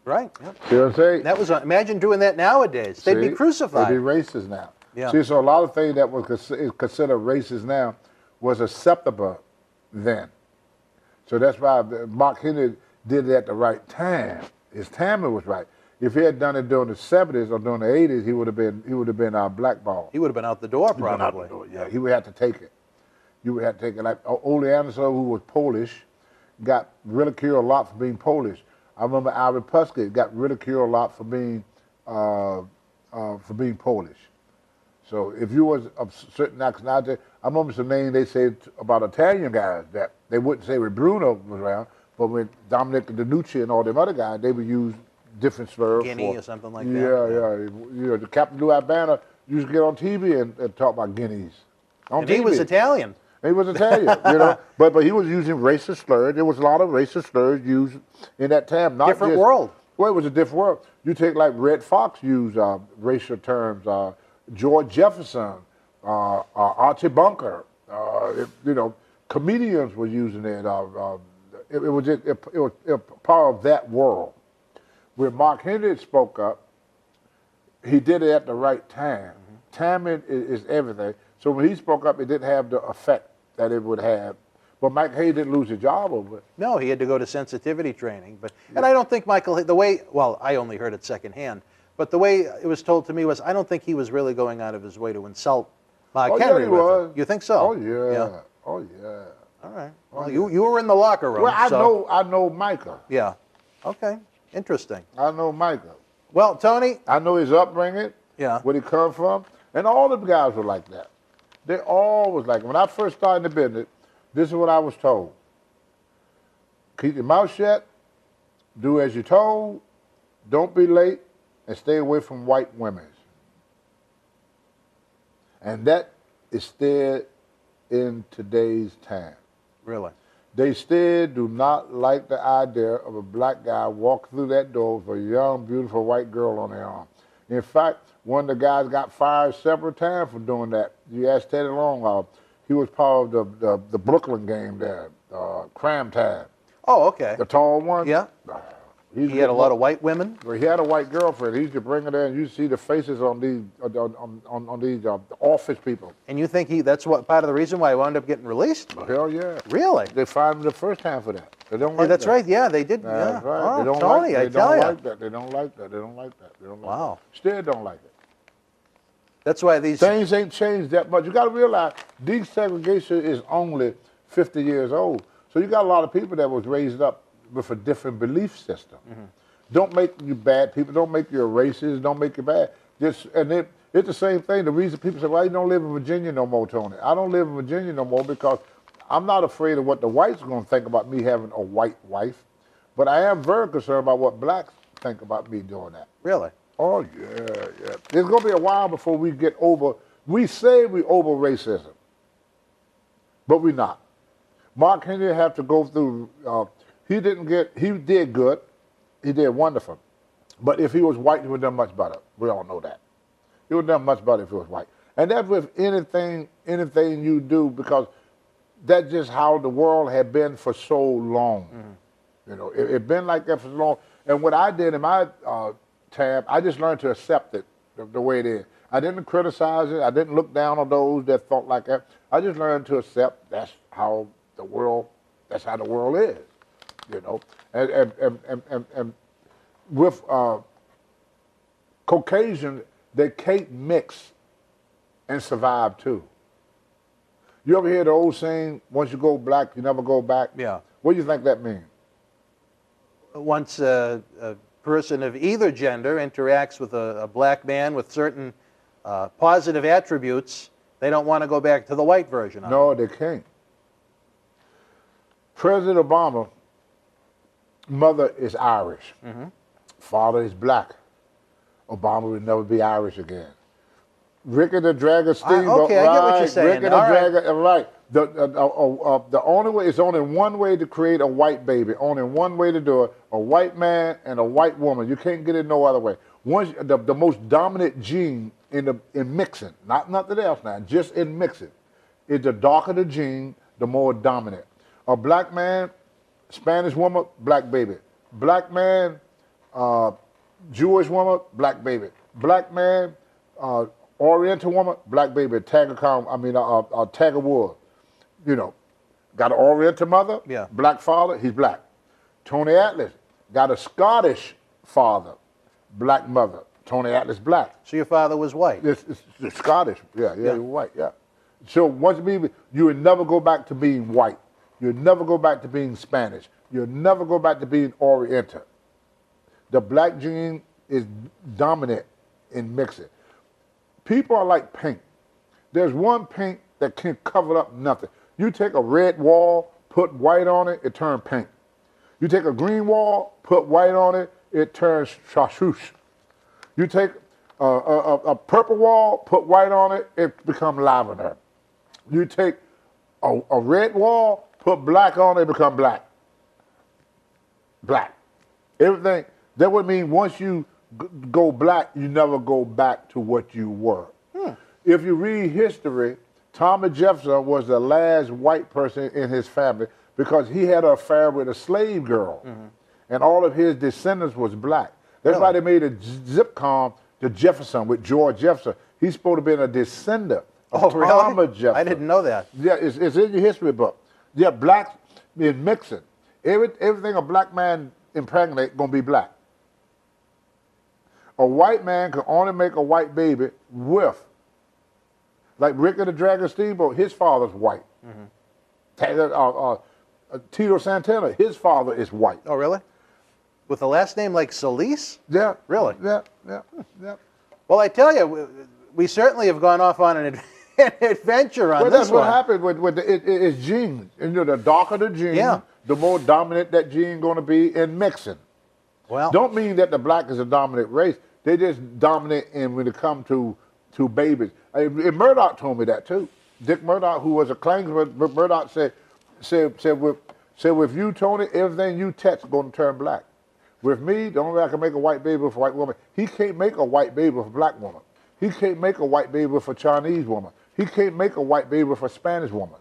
Right. Yep. See what I'm saying? That was, imagine doing that nowadays. They'd be crucified. They'd be racist now. Yeah. See, so a lot of things that was considered racist now was acceptable then. So that's why Mark Henry did it at the right time. His timing was right. If he had done it during the 70s or during the 80s, he would have been blackballed. He would have been out the door, probably. Yeah, he would have to take it. You would have to take it. Like Ole Anderson, who was Polish, got ridiculed a lot for being Polish. I remember Ira Puskett got ridiculed a lot for being Polish. So if you was of certain nationality, I remember some names they said about Italian guys that they wouldn't say when Bruno was around, but when Dominic DeNucci and all them other guys, they would use different slurs. Guinea or something like that. Yeah. You know, the Captain Blue Banner used to get on TV and talk about guineas. And he was Italian. He was Italian, you know, but he was using racist slurs. There was a lot of racist slurs used in that time. Different world. Well, it was a different world. You take like Red Fox used racial terms. George Jefferson, Archie Bunker, you know, comedians were using it. It was part of that world. When Mark Henry spoke up, he did it at the right time. Timing is everything. So when he spoke up, it didn't have the effect that it would have. But Mike Hayes didn't lose his job over it. No, he had to go to sensitivity training. And I don't think Michael, I only heard it secondhand, but the way it was told to me was, I don't think he was really going out of his way to insult Mark Henry. Yeah, he was. You think so? Oh, yeah. Oh, yeah. All right. Well, you were in the locker room. Well, I know Micah. Yeah. Okay. Interesting. I know Micah. Well, Tony. I know his upbringing. Yeah. Where he come from, and all the guys were like that. They all was like. When I first started in the business, this is what I was told: keep your mouth shut, do as you're told, don't be late, and stay away from white women. And that is still in today's time. Really? They still do not like the idea of a black guy walking through that door with a young, beautiful white girl on their arm. In fact, one of the guys got fired several times for doing that. You asked Teddy Long, he was part of the Brooklyn game there, Cram Time. Oh, okay. The tall one? Yeah. He had a lot of white women? Well, he had a white girlfriend. He used to bring her there, and you see the faces on these office people. And you think that's what part of the reason why he wound up getting released? Hell yeah. Really? They fired him the first time for that. They don't like that's that. right. Yeah, they did. That's yeah. right. Oh, They don't Tony, like, I tell don't you. like that. They don't like that. They don't like that. They don't like Wow. that. Still don't like it. That's why these Things ain't changed that much. You got to realize desegregation is only 50 years old. So you got a lot of people that was raised up with a different belief system. Don't make you bad people. Don't make you a racist. Don't make you bad. It's the same thing. The reason people say, well, you don't live in Virginia no more, Tony. I don't live in Virginia no more because I'm not afraid of what the whites are going to think about me having a white wife. But I am very concerned about what blacks think about me doing that. Really? Oh, yeah. It's going to be a while before we get over, we say we over racism, but we're not. Mark Henry had to go through, he did good. He did wonderful. But if he was white, he would have done much better. We all know that. He would have done much better if he was white. And that's with anything you do, because that's just how the world had been for so long. You know, it been like that for so long. And what I did in my tab, I just learned to accept it the way it is. I didn't criticize it. I didn't look down on those that thought like that. I just learned to accept that's how the world is. You know, and with Caucasian, they can't mix and survive too. You ever hear the old saying, once you go black, you never go back? Yeah. What do you think that means? Once a person of either gender interacts with a black man with certain positive attributes, they don't want to go back to the white version of No, it. they can't. President Obama, mother is Irish. Father is black. Obama will never be Irish again. Ricky the Dragon Steamboat, okay, I get what you're saying. Ricky the Dragon, right. The only way, it's only one way to create a white baby. Only one way to do it. A white man and a white woman. You can't get it no other way. The most dominant gene in mixing, not nothing else now, just in mixing, is the darker the gene, the more dominant. A black man, Spanish woman, black baby. Black man, Jewish woman, black baby. Black man, Oriental woman, black baby. Tiger Woods. You know, got an Oriental mother, yeah. Black father, he's black. Tony Atlas got a Scottish father, black mother. Tony Atlas black. So your father was white? It's Scottish, yeah, he was white, yeah. So once you would never go back to being white. You'll never go back to being Spanish. You'll never go back to being Oriental. The black gene is dominant in mixing. People are like paint. There's one paint that can cover up nothing. You take a red wall, put white on it, it turns pink. You take a green wall, put white on it, it turns chartreuse. You take a purple wall, put white on it, it becomes lavender. You take a red wall, put black on it, it becomes black. Black. Everything. That would mean once you go black, you never go back to what you were. If you read history, Thomas Jefferson was the last white person in his family because he had an affair with a slave girl. And all of his descendants was black. That's why they made a zip code to Jefferson with George Jefferson. He's supposed to be a descendant of Thomas Jefferson. I didn't know that. Yeah, it's in your history book. Yeah, blacks is mixing. Everything a black man impregnate gonna be black. A white man can only make a white baby with, like Ricky the Dragon Steamboat, his father's white. Tito Santana, his father is white. Oh, really? With the last name like Solis? Yeah. Really? Yeah. Well, I tell you, we certainly have gone off on an adventure on Well, this that's one. what happened with it's genes. And, the darker the gene, the more dominant that gene going to be in mixing. Well, Don't mean that the black is a dominant race. They just dominant when it comes to babies. And Murdoch told me that too. Dick Murdoch, who was a Klansman, Murdoch said with you, Tony, everything you touch going to turn black. With me, the only way I can make a white baby with a white woman, he can't make a white baby with a black woman. He can't make a white baby with a Chinese woman. He can't make a white baby with a Spanish woman.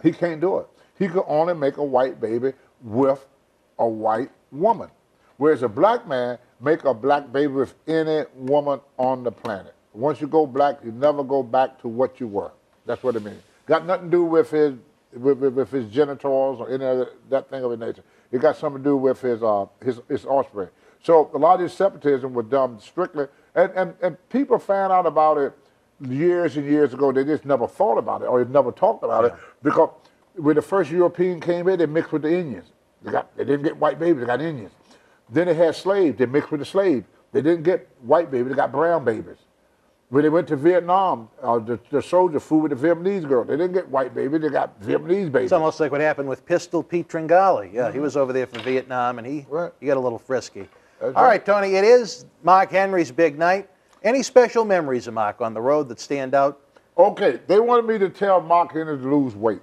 He can't do it. He can only make a white baby with a white woman. Whereas a black man make a black baby with any woman on the planet. Once you go black, you never go back to what you were. That's what it means. Got nothing to do with his genitals or any other that thing of his nature. It got something to do with his offspring. So a lot of this separatism was done strictly, and people found out about it years and years ago. They just never thought about it or they never talked about it because when the first European came in, they mixed with the Indians. They didn't get white babies, they got Indians. Then they had slaves, they mixed with the slaves. They didn't get white babies, they got brown babies. When they went to Vietnam, the soldier flew with the Vietnamese girl. They didn't get white babies, they got Vietnamese babies. it's almost like what happened with Pistol Pete Tringali. Yeah, he was over there for Vietnam, and he got a little frisky. All right, Tony, it is Mark Henry's big night. Any special memories of Mark on the road that stand out? Okay, they wanted me to tell Mark Henry to lose weight.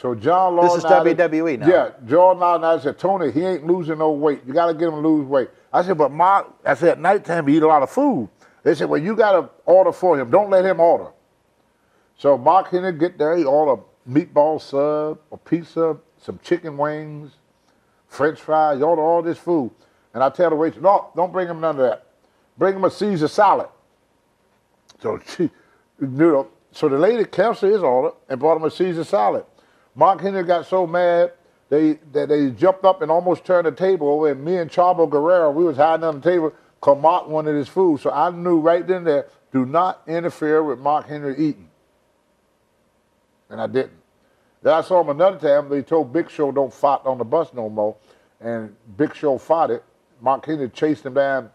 So John Law This is WWE now. Yeah, John Law and I said, Tony, he ain't losing no weight. You got to get him to lose weight. I said, but Mark, I said, at nighttime he eat a lot of food. They said, well, you got to order for him. Don't let him order. So Mark Henry get there, he order meatball sub, a pizza, some chicken wings, French fries, he order all this food. And I tell the waitress, no, don't bring him none of that. Bring him a Caesar salad. So so the lady canceled his order and brought him a Caesar salad. Mark Henry got so mad that they jumped up and almost turned the table over, and me and Chavo Guerrero, we was hiding on the table because Mark wanted his food. So I knew right then and there, do not interfere with Mark Henry eating. And I didn't. Then I saw him another time, they told Big Show don't fight on the bus no more, and Big Show fought it. Mark Henry chased him down,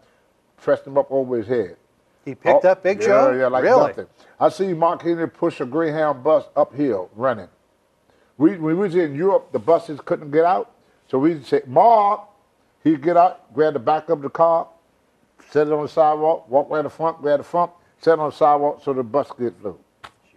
pressed him up over his head. He picked up Big Show? Yeah, like really? nothing. I see Mark Henry push a Greyhound bus uphill running. When we was in Europe, the buses couldn't get out. So we said, Mark, he'd get out, grab the back of the car, set it on the sidewalk, walk around the front, grab the front, set it on the sidewalk so the bus get through.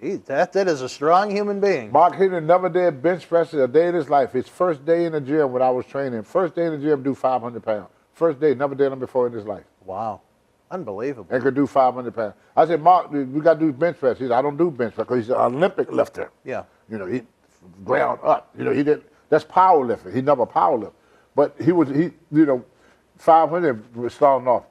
Geez, that is a strong human being. Mark Henry never did bench presses a day in his life. His first day in the gym when I was training, first day in the gym, do 500 pounds. First day, never did them before in his life. Wow. Unbelievable. And could do 500 pounds. I said, Mark, we got to do bench press. He said, I don't do bench press because he's an Olympic lifter. Yeah. You know, he ground up. You know, he did. That's powerlifting. He never powerlifted. But he 500 was starting off.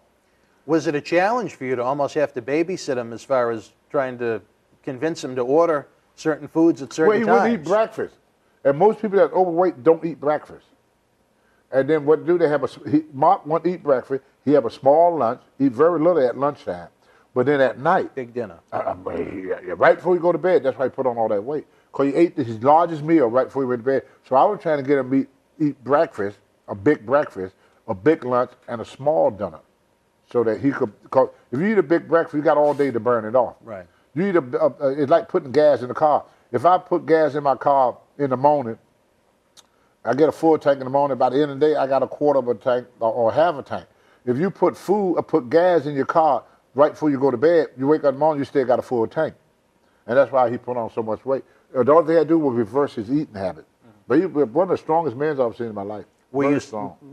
Was it a challenge for you to almost have to babysit him as far as trying to convince him to order certain foods at certain times? Well, he wouldn't eat breakfast. And most people that are overweight don't eat breakfast. And then what do they have? Mark won't eat breakfast. He have a small lunch, eat very little at lunchtime. But then at night, big dinner. Right before he go to bed, that's why he put on all that weight. Because he ate his largest meal right before he went to bed. So I was trying to get him to eat breakfast, a big lunch, and a small dinner. So that he could, because if you eat a big breakfast, you got all day to burn it off. Right. You eat it's like putting gas in the car. If I put gas in my car in the morning, I get a full tank in the morning. By the end of the day, I got a quarter of a tank or half a tank. If you put food or put gas in your car right before you go to bed, you wake up in the morning, you still got a full tank. And that's why he put on so much weight. The only thing I do was reverse his eating habit. But he was one of the strongest men I've seen in my life. Were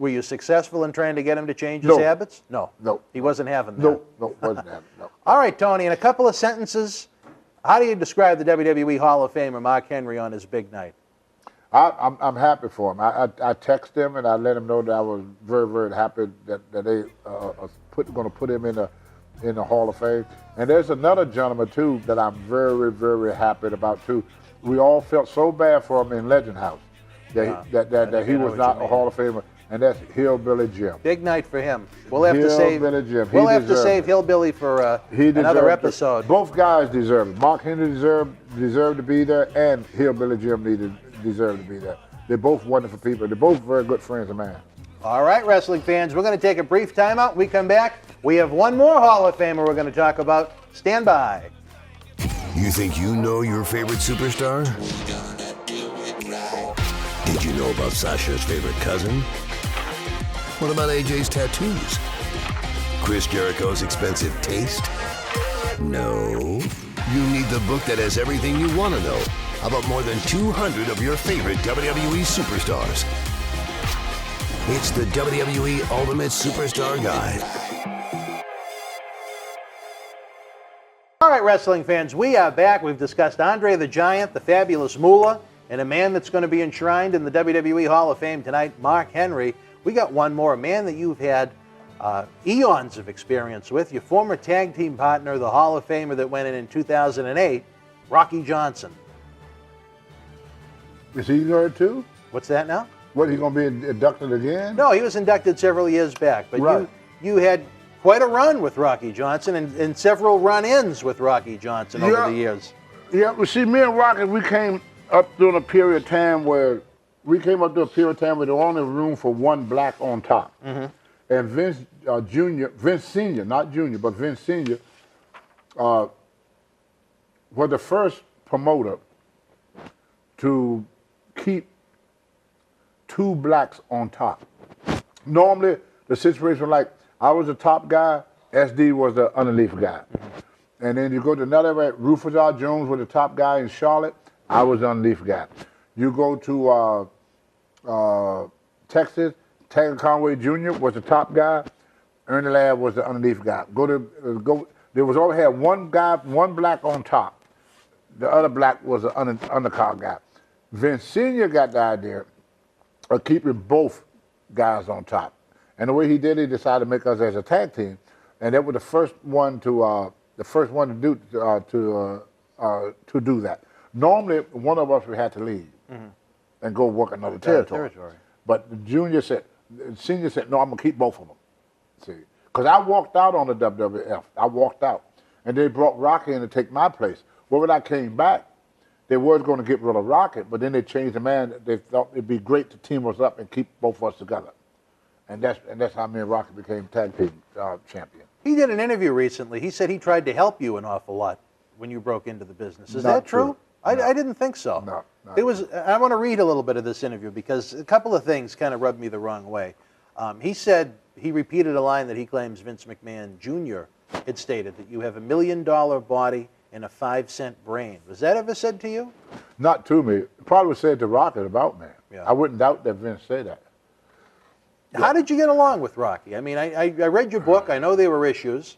you successful in trying to get him to change his habits? No. He wasn't having that. No, wasn't having that. All right, Tony, in a couple of sentences, how do you describe the WWE Hall of Famer Mark Henry on his big night? I'm happy for him. I text him and I let him know that I was very, very happy that they are going to put him in the Hall of Fame. And there's another gentleman too that I'm very, very happy about too. We all felt so bad for him in Legend House that he was not a Hall of Famer, and that's Hillbilly Jim. Big night for him. We'll have to save Hillbilly for another episode. Both guys deserve it. Mark Henry deserved to be there, and Hillbilly Jim deserve to be there. They're both wonderful people. They're both very good friends of mine. All right, wrestling fans, we're going to take a brief timeout. We come back. We have one more Hall of Famer we're going to talk about. Stand by. You think you know your favorite superstar? Did you know about Sasha's favorite cousin? What about AJ's tattoos? Chris Jericho's expensive taste? No. You need the book that has everything you want to know about more than 200 of your favorite WWE superstars. It's the WWE Ultimate Superstar Guide. All right, wrestling fans, we are back. We've discussed Andre the Giant, the fabulous Moolah, and a man that's going to be enshrined in the WWE Hall of Fame tonight, Mark Henry. We got one more, a man that you've had eons of experience with, your former tag team partner, the Hall of Famer that went in 2008, Rocky Johnson. Is he there too? What's that now? What, he going to be inducted again? No, he was inducted several years back, but right. you had quite a run with Rocky Johnson and several run-ins with Rocky Johnson over the years. Yeah, well, see, me and Rocky, we came up during a period of time where there was only room for one black on top. Mm-hmm. And Vince Sr., not Junior, but Vince Sr. Was the first promoter to keep two blacks on top. Normally, the situation was like, I was the top guy, SD was the underneath guy. Mm-hmm. And then you go to another way, Rufus R. Jones was the top guy in Charlotte, I was the underneath guy. You go to Texas, Taylor Conway Jr. was the top guy, Ernie Ladd was the underneath guy. There was always had one black on top. The other black was the undercard guy. Vince Sr. got the idea of keeping both guys on top. And the way he did it, he decided to make us as a tag team. And that was the first one to do that. Normally, one of us would have to leave and go work another territory. But Senior said, no, I'm going to keep both of them. See, because I walked out on the WWF. I walked out. And they brought Rocky in to take my place. Well, when I came back, they were going to get rid of Rocky, but then they changed the man. They thought it'd be great to team us up and keep both of us together. And that's how me and Rocky became tag team champion. He did an interview recently. He said he tried to help you an awful lot when you broke into the business. Is that true? I didn't think so. No. It was. I want to read a little bit of this interview because a couple of things kind of rubbed me the wrong way. He said he repeated a line that he claims Vince McMahon Jr. had stated, that you have $1 million body and a 5-cent brain. Was that ever said to you? Not to me. It probably was said to Rocky about me. Yeah. I wouldn't doubt that Vince said that. How did you get along with Rocky? I mean, I read your book. I know there were issues.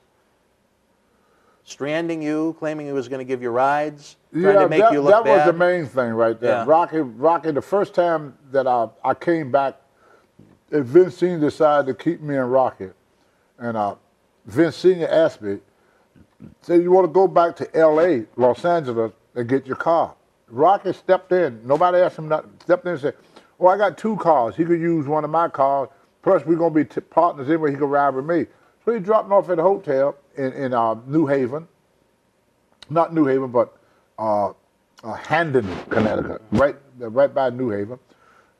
Stranding you, claiming he was going to give you rides, trying to make you look bad. That was the main thing right there. Yeah. Rocky, the first time that I came back, Vince Sr. decided to keep me and Rocky. And Vince Sr. asked me, said, you want to go back to L.A., Los Angeles, and get your car? Rocky stepped in. Nobody asked him nothing. Stepped in and said, oh, I got 2 cars. He could use one of my cars. Plus, we're going to be partners anyway. He could ride with me. So he dropped me off at a hotel in New Haven. Not New Haven, but Handon, Connecticut, right by New Haven.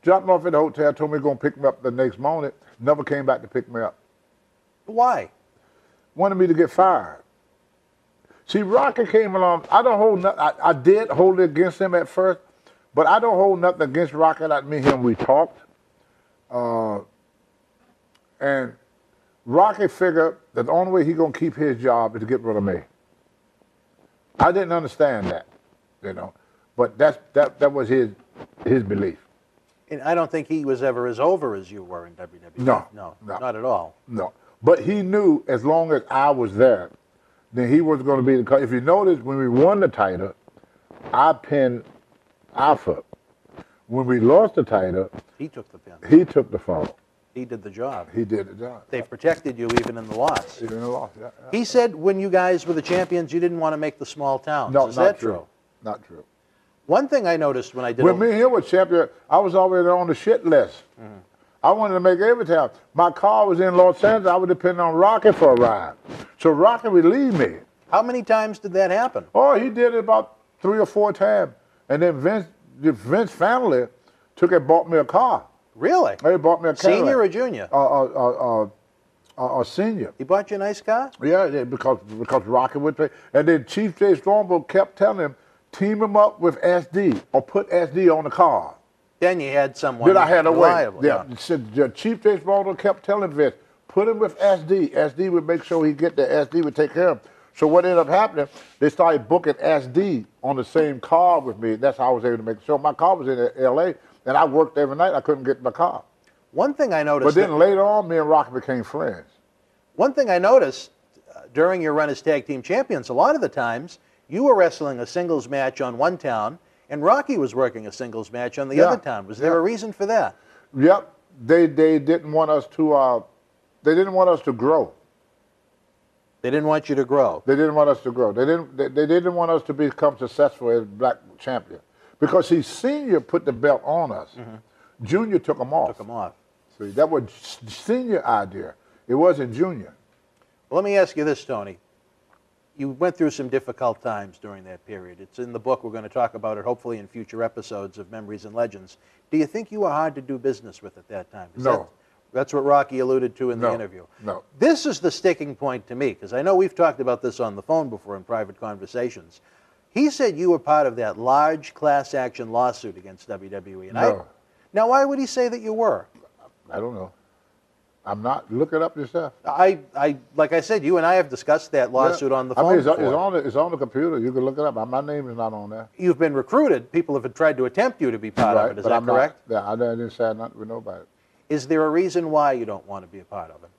Dropped me off at the hotel, told me he was going to pick me up the next morning. Never came back to pick me up. Why? Wanted me to get fired. See, Rocky came along. I don't hold nothing. I did hold it against him at first, but I don't hold nothing against Rocky. Like me and him, we talked. And Rocky figured that the only way he's going to keep his job is to get rid of me. I didn't understand that, but that was his belief. And I don't think he was ever as over as you were in WWE. No, not at all. No, but he knew as long as I was there, then he was going to be the. If you notice, when we won the title, I pinned Alpha. When we lost the title, he took the pin. He took the fall. He did the job. He did the job. They protected you even in the loss. Even in the loss, yeah. He said when you guys were the champions, you didn't want to make the small towns. No, Is that true? Not true. One thing I noticed when I did... When me and him were champion, I was already on the shit list. Mm-hmm. I wanted to make every town. My car was in Los Angeles. I would depend on Rocky for a ride. So Rocky would leave me. How many times did that happen? Oh, he did it about 3 or 4 times. And then Vince Vince family took and bought me a car. Really? They bought me a Cadillac. Senior or junior? Senior. He bought you a nice car? Yeah, because Rocky would pay. And then Chief Jay Strongbow kept telling him, team him up with SD or put SD on the car. Then you had someone Then I had a way. reliable. Yeah. Chief Jay Strongbow kept telling Vince, put him with SD. SD would make sure he get the SD would take care of him. So what ended up happening, they started booking SD on the same car with me. That's how I was able to make sure. My car was in L.A., and I worked every night. I couldn't get my car. One thing I noticed... But then later on, me and Rocky became friends. One thing I noticed during your run as tag team champions, a lot of the times, you were wrestling a singles match on one town, and Rocky was working a singles match on the other town. Was there a reason for that? Yep. They didn't want us to... they didn't want us to grow. They didn't want you to grow. They didn't want us to grow. They didn't want us to become successful as black champion. Because Senior put the belt on us. Mm-hmm. Junior took them off. Took them off. See, that was Senior idea. It wasn't Junior. Well, let me ask you this, Tony. You went through some difficult times during that period. It's in the book. We're going to talk about it, hopefully, in future episodes of Memories and Legends. Do you think you were hard to do business with at that time? No. That's what Rocky alluded to in the interview. No. This is the sticking point to me, because I know we've talked about this on the phone before in private conversations. He said you were part of that large class action lawsuit against WWE. And No. Now, why would he say that you were? I don't know. I'm not. Look it up yourself. Like I said, you and I have discussed that lawsuit on the phone. I mean, before. it's on the computer. You can look it up. My name is not on there. You've been recruited. People have tried to attempt you to be part of it. Is that correct? Yeah, I didn't say nothing with nobody. Is there a reason why you don't want to be a part of it?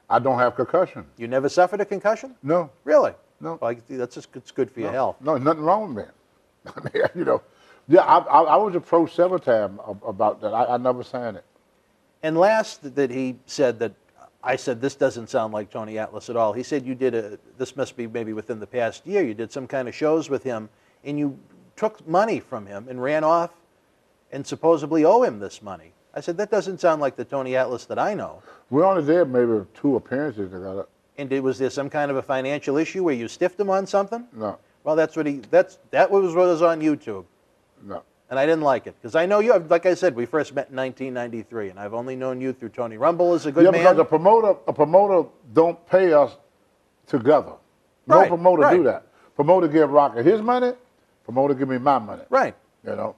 I don't have concussion. You never suffered a concussion? No. Really? No. Well, that's just, it's good for your health. No, nothing wrong with me. I mean, you know, yeah, I was approached several times about that. I never signed it. And last that he said that, I said, this doesn't sound like Tony Atlas at all. He said you did this must be maybe within the past year, you did some kind of shows with him, and you took money from him and ran off and supposedly owe him this money. I said, that doesn't sound like the Tony Atlas that I know. We only did maybe 2 appearances. I got it. And was there some kind of a financial issue where you stiffed him on something? No. Well, that was what was on YouTube. No. And I didn't like it, because I know you, like I said, we first met in 1993, and I've only known you through Tony Rumble as a good man. Yeah, because a promoter don't pay us together. No Right, promoter right. do that. Promoter give Rocky his money, promoter give me my money. Right. You know.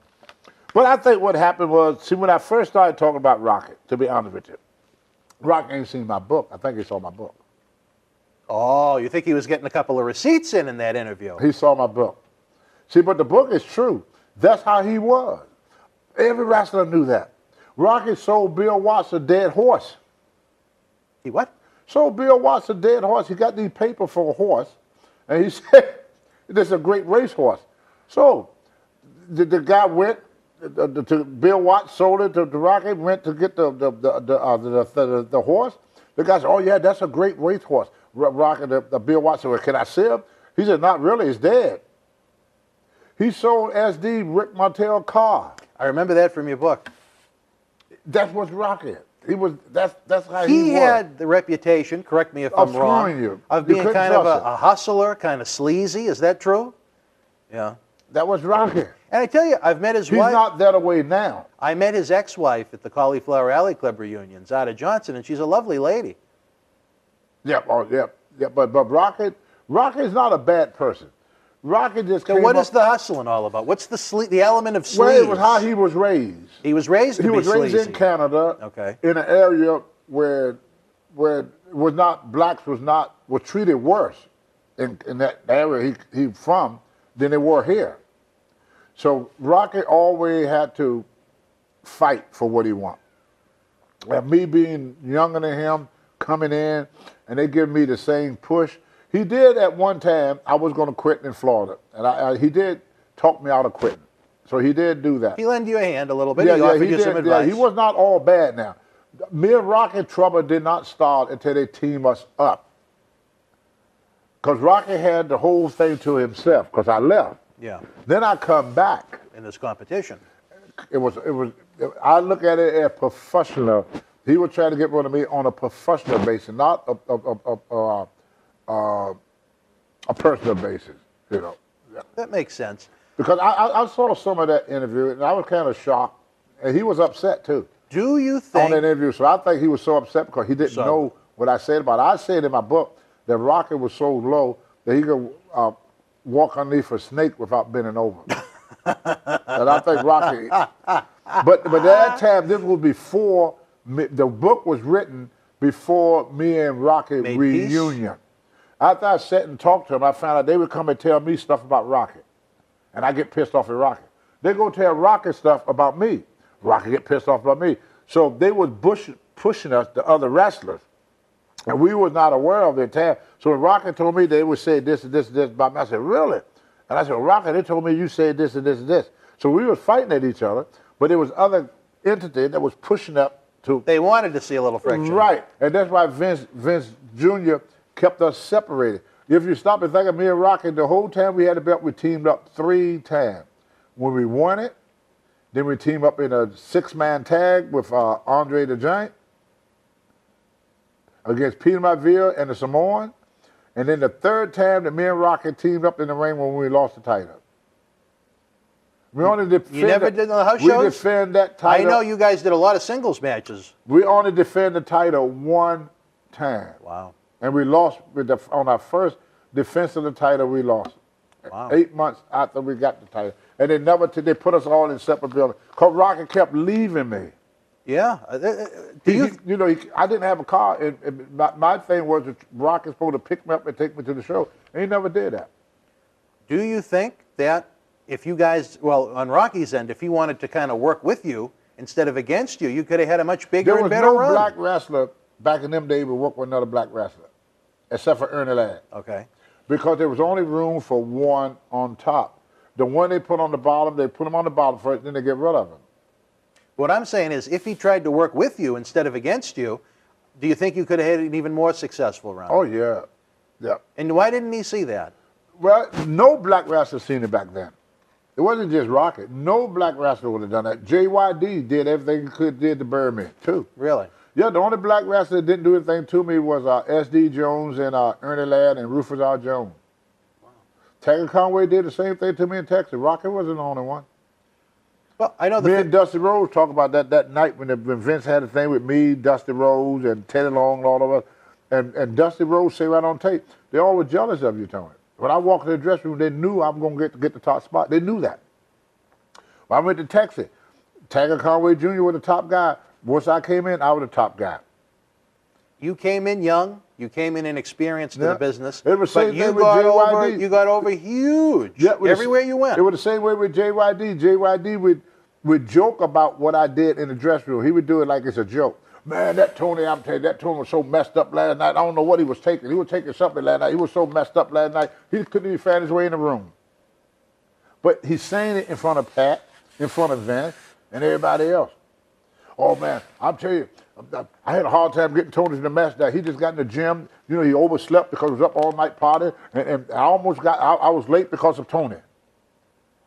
But I think what happened was, see, when I first started talking about Rocky, to be honest with you, Rocky ain't seen my book. I think he saw my book. Oh, you think he was getting a couple of receipts in that interview? He saw my book. See, but the book is true. That's how he was. Every wrestler knew that. Rocky sold Bill Watts a dead horse. He what? Sold Bill Watts a dead horse. He got these paper for a horse, and he said, this is a great racehorse. So the guy went, to Bill Watts sold it to Rocky, went to get the horse. The guy said, oh yeah, that's a great racehorse. Rocky, the Bill Watts said, well, can I see him? He said, not really, it's dead. He sold SD Rick Martel car. I remember that from your book. That's what's Rocky. That's how he was. He had the reputation, correct me if I'm wrong, screwing you. of You being couldn't kind of trust a hustler, kind of sleazy. Is that true? Yeah. That was Rocky. And I tell you, I've met his He's wife. not that away now. I met his ex-wife at the Cauliflower Alley Club reunion, Zada Johnson, and she's a lovely lady. Yeah, but Rocky's not a bad person. Rocky just came So what up, is the hustling all about? What's the element of sleaze? well, it was how he was raised. He was raised to He be was raised sleazy. in Canada, Okay. in an area where blacks were treated worse in that area he from than they were here. So Rocky always had to fight for what he wanted. And me being younger than him, coming in, and they give me the same push. He did at one time, I was going to quit in Florida, and he did talk me out of quitting. So he did do that. He lent you a hand a little bit. He offered you some advice. Yeah, he was not all bad now. Me and Rocky trouble did not start until they team us up. Because Rocky had the whole thing to himself, because I left. Yeah. Then I come back. In this competition. I look at it as professional. He was trying to get rid of me on a professional basis, not a personal basis, you know. Yeah. That makes sense. Because I saw some of that interview, and I was kind of shocked. And he was upset, too. Do you think... On that interview. So I think he was so upset because he didn't know what I said about it. I said in my book that Rocky was so low that he could walk underneath a snake without bending over. And I think Rocky... But at that time, this was before... The book was written before me and Rocky reunion. After I sat and talked to him, I found out they would come and tell me stuff about Rocky. And I get pissed off at Rocky. They go tell Rocky stuff about me. Rocky get pissed off about me. So they was pushing us, the other wrestlers. And we was not aware of it. So when Rocky told me they would say this and this and this about me, I said, really? And I said, well, Rocky, they told me you said this and this and this. So we was fighting at each other, but there was other entity that was pushing up to... They wanted to see a little friction. Right. And that's why Vince Jr. kept us separated. If you stop and think of me and Rocky, the whole time we had the belt, we teamed up 3 times. When we won it, then we teamed up in a 6-man tag with Andre the Giant against Peter Maivia and the Samoan. And then the 3rd time that me and Rocky teamed up in the ring when we lost the title. We only defend you never did the house shows? We defend that title. I know you guys did a lot of singles matches. We only defend the title 1 time. Wow. And we lost on our first defense of the title. We lost. Wow. 8 months after we got the title, and they put us all in separate buildings. Cause Rocky kept leaving me. Yeah. You know, I didn't have a car, and my thing was that Rocky's supposed to pick me up and take me to the show. And he never did that. Do you think that if you guys, well, on Rocky's end, if he wanted to kind of work with you instead of against you, you could have had a much bigger and better run? There was no black wrestler back in them days would work with another black wrestler, except for Ernie Ladd. Okay. Because there was only room for one on top. The one they put on the bottom, they put him on the bottom first, then they get rid of him. What I'm saying is, if he tried to work with you instead of against you, do you think you could have had an even more successful run? Oh, yeah. Yeah. And why didn't he see that? Well, no black wrestler seen it back then. It wasn't just Rocky. No black wrestler would have done that. JYD did everything he could did to bury me, too. Really? Yeah, the only black wrestler that didn't do anything to me was S.D. Jones and Ernie Ladd and Rufus R. Jones. Wow. Taggart Conway did the same thing to me in Texas. Rocky wasn't the only one. Well, I know me and Dusty Rhodes talk about that night when Vince had a thing with me, Dusty Rhodes, and Teddy Long and all of us. And Dusty Rhodes say right on tape, they all were jealous of you, Tony. When I walked in the dressing room, they knew I was going to get the top spot. They knew that. When I went to Texas, Taggart Conway Jr. was the top guy. Once I came in, I was the top guy. You came in young. You came in inexperienced in the business. It was the same thing with JYD. You got over huge. Yeah, everywhere you went. It was the same way with JYD. JYD would joke about what I did in the dressing room. He would do it like it's a joke. Man, that Tony, I'm telling you, that Tony was so messed up last night. I don't know what he was taking. He was taking something last night. He was so messed up last night. He couldn't even find his way in the room. But he's saying it in front of Pat, in front of Vince, and everybody else. Oh, man, I'm telling you, I had a hard time getting Tony to the mess that he just got in the gym. You know, he overslept because he was up all night partying, and I almost I was late because of Tony.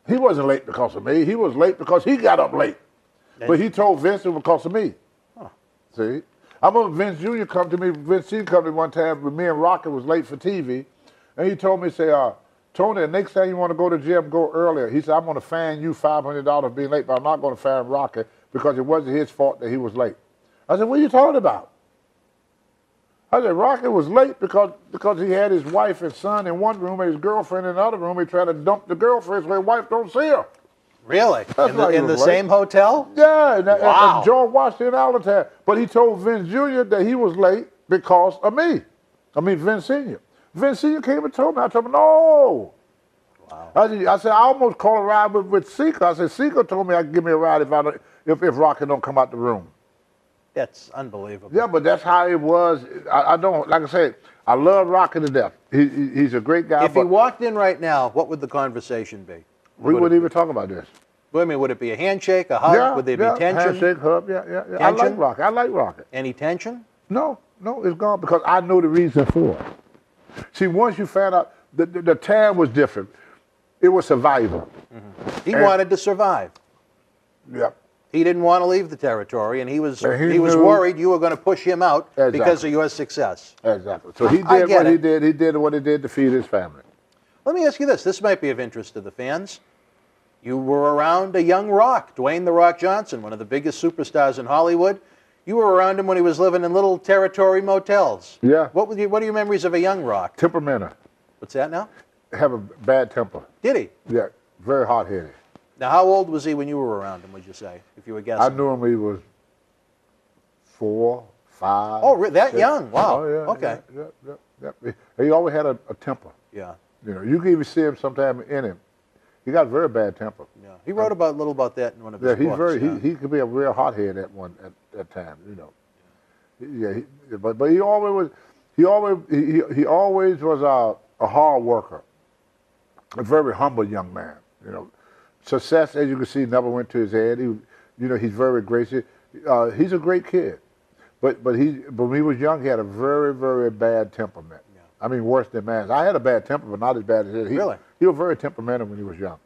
He wasn't late because of me. He was late because he got up late. But he told Vince it was because of me. Huh. See? I remember Vince Jr. come to me, Vince Sr. come to me one time when me and Rocky was late for TV, and he told me, say, Tony, the next time you want to go to the gym, go earlier. He said, I'm going to fine you $500 for being late, but I'm not going to fine Rocky because it wasn't his fault that he was late. I said, what are you talking about? I said, Rocky was late because he had his wife and son in one room and his girlfriend in another room. He tried to dump the girlfriend so his wife don't see her. Really? In the same hotel? Yeah, and wow. George Washington all the time. But he told Vince Jr. that he was late because of me. I mean, Vince Sr. Vince Sr. came and told me. I told him, no. Wow. I said, I almost called a ride with Seeker. I said, Seeker told me I could give me a ride if Rocky don't come out the room. That's unbelievable. Yeah, but that's how it was. I don't, like I said, I love Rocky to death. He's a great guy. If he walked in right now, what would the conversation be? We wouldn't even talk about this. I mean, would it be a handshake, a hug? Yeah, would there be tension? Handshake, hug, yeah. Tension? I like Rocky. Any tension? No, it's gone because I know the reason for it. See, once you found out, the time was different. It was survival. Mm-hmm. He wanted to survive. Yep. He didn't want to leave the territory, and he was worried you were going to push him out because of your success. Exactly. So he did what he did. He did what he did to feed his family. Let me ask you this. This might be of interest to the fans. You were around a young Rock, Dwayne "The Rock" Johnson, one of the biggest superstars in Hollywood. You were around him when he was living in little territory motels. Yeah. What are your memories of a young Rock? Temperamental. What's that now? Have a bad temper. Did he? Yeah, very hot-headed. Now, how old was he when you were around him, would you say, if you were guessing? I knew him when he was 4, 5. Oh, that 6. young? Wow. Oh, yeah. Okay. Yeah. He always had a temper. Yeah. You know, you can even see him sometime in him. He got a very bad temper. Yeah. He wrote a little about that in one of his Yeah, books. he could be a real hothead at times, you know. Yeah, but he always was a hard worker, a very humble young man. You know, success, as you can see, never went to his head. He's very gracious. He's a great kid, but when he was young, he had a very, very bad temperament. Yeah. I mean, worse than mine. I had a bad temper, but not as bad as his. Really? He was very temperamental when he was young.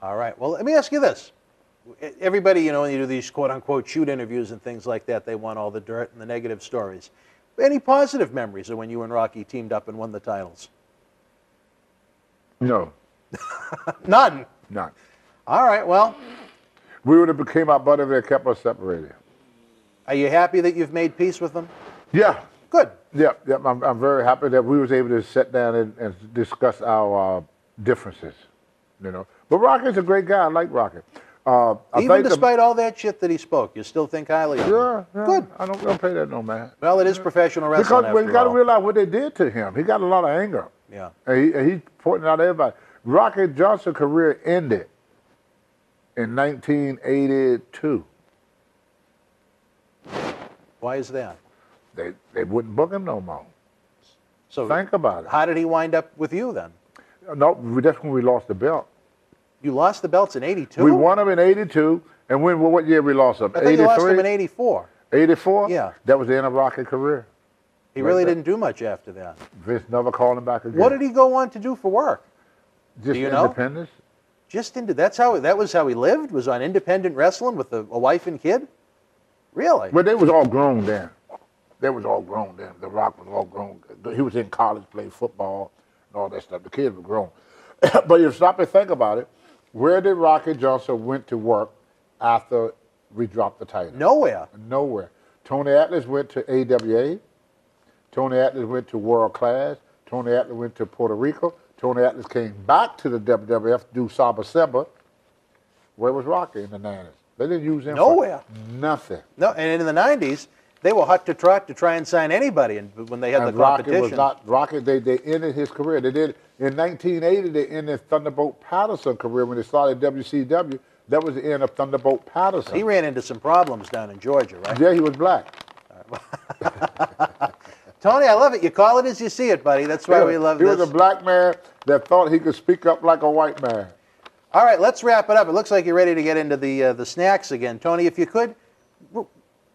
All right. Well, let me ask you this. Everybody, when you do these quote-unquote shoot interviews and things like that, they want all the dirt and the negative stories. Any positive memories of when you and Rocky teamed up and won the titles? No. None? None. All right, well. We would have became our buddy if they kept us separated. Are you happy that you've made peace with them? Yeah. Good. Yeah. I'm very happy that we was able to sit down and discuss our differences, you know. But Rocky's a great guy. I like Rocky. Even despite all that shit that he spoke, you still think highly of him? Yeah. Good. I don't pay that no man. Well, it is professional wrestling. Because you got to realize what they did to him. He got a lot of anger. Yeah. And he's pointing out everybody. Rocky Johnson's career ended in 1982. Why is that? They wouldn't book him no more. So think about it. How did he wind up with you then? No, that's when we lost the belt. You lost the belts in 82? We won them in 82. And what year we lost them? I thought you lost them in 84. 84? Yeah. That was the end of Rocky's career. He really didn't do much after that. Vince never called him back again. What did he go on to do for work? Just do you know? independence. That was how he lived? Was on independent wrestling with a wife and kid? Really? But they was all grown then. They was all grown then. The Rock was all grown. He was in college, played football, and all that stuff. The kids were grown. But you stop and think about it. Where did Rocky Johnson went to work after we dropped the title? Nowhere. Nowhere. Tony Atlas went to AWA. Tony Atlas went to World Class. Tony Atlas went to Puerto Rico. Tony Atlas came back to the WWF to do Saba Simba. Where was Rocky in the 90s? They didn't use him Nowhere. for nothing. No, and in the 90s, they were hot to trot to try and sign anybody when they had the competition. Rocky, they ended his career. They did in 1980. They ended Thunderbolt Patterson's career when they started WCW. That was the end of Thunderbolt Patterson. He ran into some problems down in Georgia, right? Yeah, he was black. Tony, I love it. You call it as you see it, buddy. That's why we love this. He was a black man that thought he could speak up like a white man. All right, let's wrap it up. It looks like you're ready to get into the snacks again. Tony, if you could,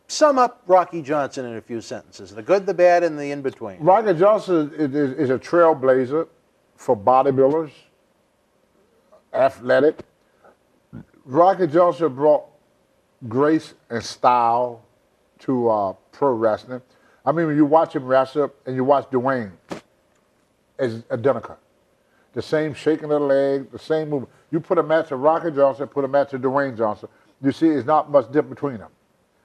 sum up Rocky Johnson in a few sentences. The good, the bad, and the in-between. Rocky Johnson is a trailblazer for bodybuilders, athletic. Rocky Johnson brought grace and style to pro wrestling. I mean, when you watch him wrestle and you watch Dwayne, it's identical. The same shaking of the leg, the same movement. You put a match of Rocky Johnson, put a match of Dwayne Johnson, you see it's not much difference between them.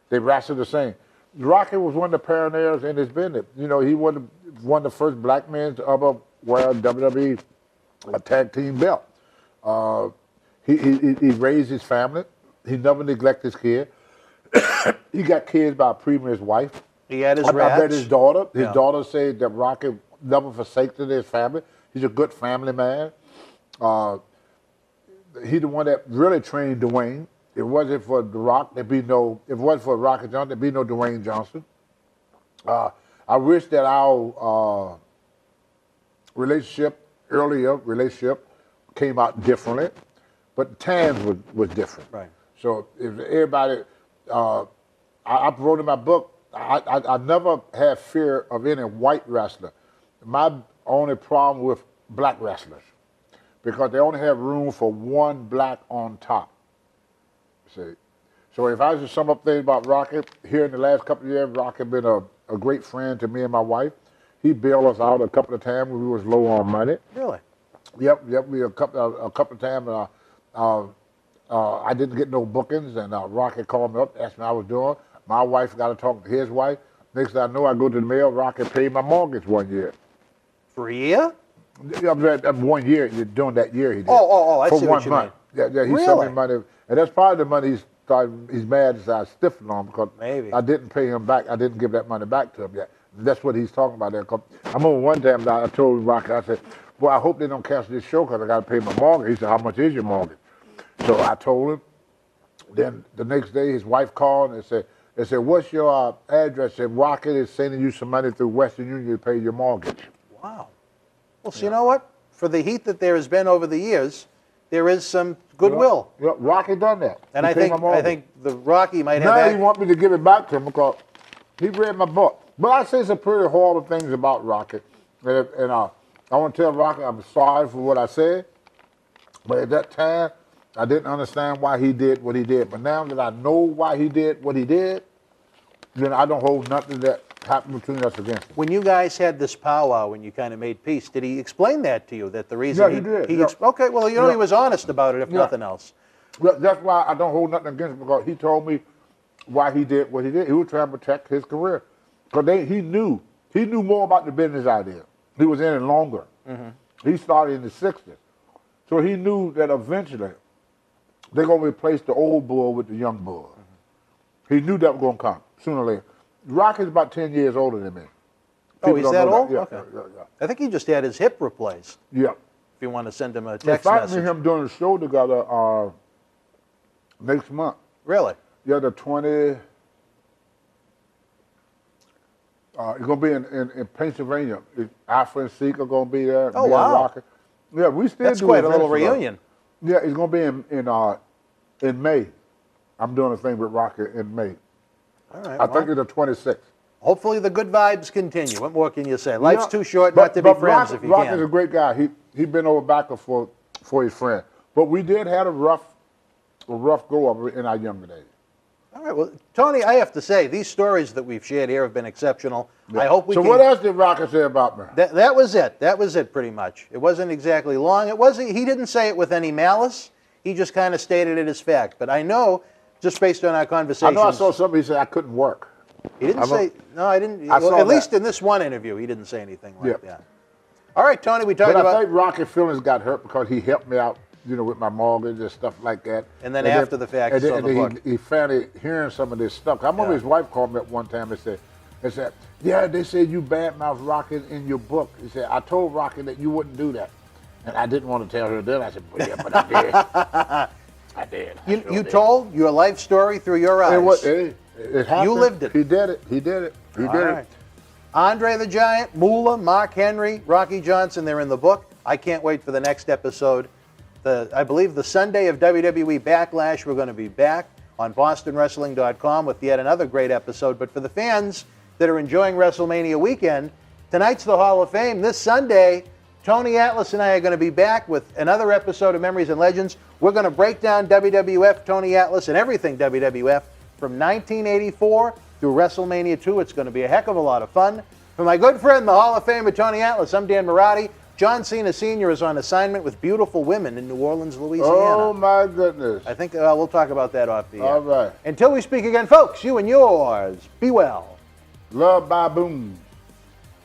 They wrestle the same. Rocky was one of the pioneers in his business. You know, he was one of the first black men to ever wear a WWE tag team belt. He raised his family. He never neglected his kid. He got kids by a previous wife. He had his I rats. met his daughter. His daughter said that Rocky never forsaken his family. He's a good family man. He's the one that really trained Dwayne. It wasn't for The Rock, there'd be no. If it wasn't for Rocky Johnson, there'd be no Dwayne Johnson. I wish that our earlier relationship, came out differently, but the times was different. Right. So if everybody, I wrote in my book, I never had fear of any white wrestler. My only problem with black wrestlers, because they only have room for one black on top. See, so if I was to sum up things about Rocky, here in the last couple of years, Rocky been a great friend to me and my wife. He bailed us out a couple of times when we was low on money. Really? Yep. We a couple of times. I didn't get no bookings, and Rocky called me up, asked me how I was doing. My wife got to talk to his wife. Next thing I know, I go to the mail. Rocky paid my mortgage 1 year. For a year? 1 year, during that year he did. I for see one what you month. mean. Yeah, he sent me money, and that's probably the money he's mad that I stiffened on him because Maybe. I didn't pay him back. I didn't give that money back to him yet. That's what he's talking about there. I remember one time I told Rocky, I said, "Well, I hope they don't cancel this show because I got to pay my mortgage." He said, "How much is your mortgage?" So I told him. Then the next day, his wife called and said, "What's your address?" I said, "Rocket is sending you some money through Western Union to pay your mortgage." Wow. Well, so you know what? For the heat that there has been over the years, there is some goodwill. Yeah, Rocky done that. And He I paid my think mortgage. the Rocky might have Now that. he want me to give it back to him because he read my book. But I say some pretty horrible things about Rocky. And I want to tell Rocky I'm sorry for what I said. But at that time, I didn't understand why he did what he did. But now that I know why he did what he did, then I don't hold nothing that happened between us against him. When you guys had this powwow, when you kind of made peace, did he explain that to you? That the reason Yeah, he did. Okay, well, you know, he was honest about it, if nothing else. Well, that's why I don't hold nothing against him, because he told me why he did what he did. He was trying to protect his career. Because he knew more about the business than I did. He was in it longer. Mm-hmm. He started in the 60s. So he knew that eventually they're going to replace the old bull with the young bull. Mm-hmm. He knew that was going to come sooner or later. Rocky's about 10 years older than me. Oh, he's that old? Yeah, okay. Yeah. I think he just had his hip replaced. Yeah. If you want to send him a In text fact, message. me and him doing a show together next month. Really? Yeah, the 20. It's going to be in Pennsylvania. Alfred and Seek are going to be there. Oh, me wow. And Rocky. Yeah, we still That's do quite a little events together. reunion. Yeah, it's going to be in May. I'm doing a thing with Rocky in May. All right. I think it's the 26th. Hopefully the good vibes continue. What more can you say? Life's Yeah, too short but- not to be but friends Rocky, if you Rocky's can. a great guy. He been over backer for his friend. But we did have a rough go of it in our younger days. All right. Well, Tony, I have to say, these stories that we've shared here have been exceptional. Yeah. I hope we so can... what else did Rocky say about me? That was it. That was it, pretty much. It wasn't exactly long. It wasn't. He didn't say it with any malice. He just kind of stated it as fact. But I know, just based on our I conversations... know I saw somebody say I couldn't work. He didn't say... No, I didn't... I well, saw at least that. in this one interview, he didn't say anything like Yeah. that. All right, Tony, we talked But about... I think Rocky's feelings got hurt because he helped me out, with my mortgage and stuff like that. And then after the fact, and he saw then, the and book. he finally hearing some of this stuff. I remember Yeah. his wife called me up one time and said, "Yeah, they said you badmouth Rocky in your book." He said, "I told Rocky that you wouldn't do that," and I didn't want to tell her then. I said, "Well, yeah, but I did. I did." I sure You did. told your life story through your eyes. It happened. You lived it. He did it. He did it. He All did right. it. Andre the Giant, Moolah, Mark Henry, Rocky Johnson, they're in the book. I can't wait for the next episode. I believe the Sunday of WWE Backlash, we're going to be back on BostonWrestling.com with yet another great episode. But for the fans that are enjoying WrestleMania weekend, tonight's the Hall of Fame. This Sunday, Tony Atlas and I are going to be back with another episode of Memories and Legends. We're going to break down WWF, Tony Atlas, and everything WWF from 1984 through WrestleMania 2. It's going to be a heck of a lot of fun. For my good friend, the Hall of Famer, Tony Atlas, I'm Dan Marati. John Cena Sr. is on assignment with beautiful women in New Orleans, Louisiana. Oh, my goodness. I think we'll talk about that off the air. All right. Until we speak again, folks, you and yours, be well. Love, bye, boom.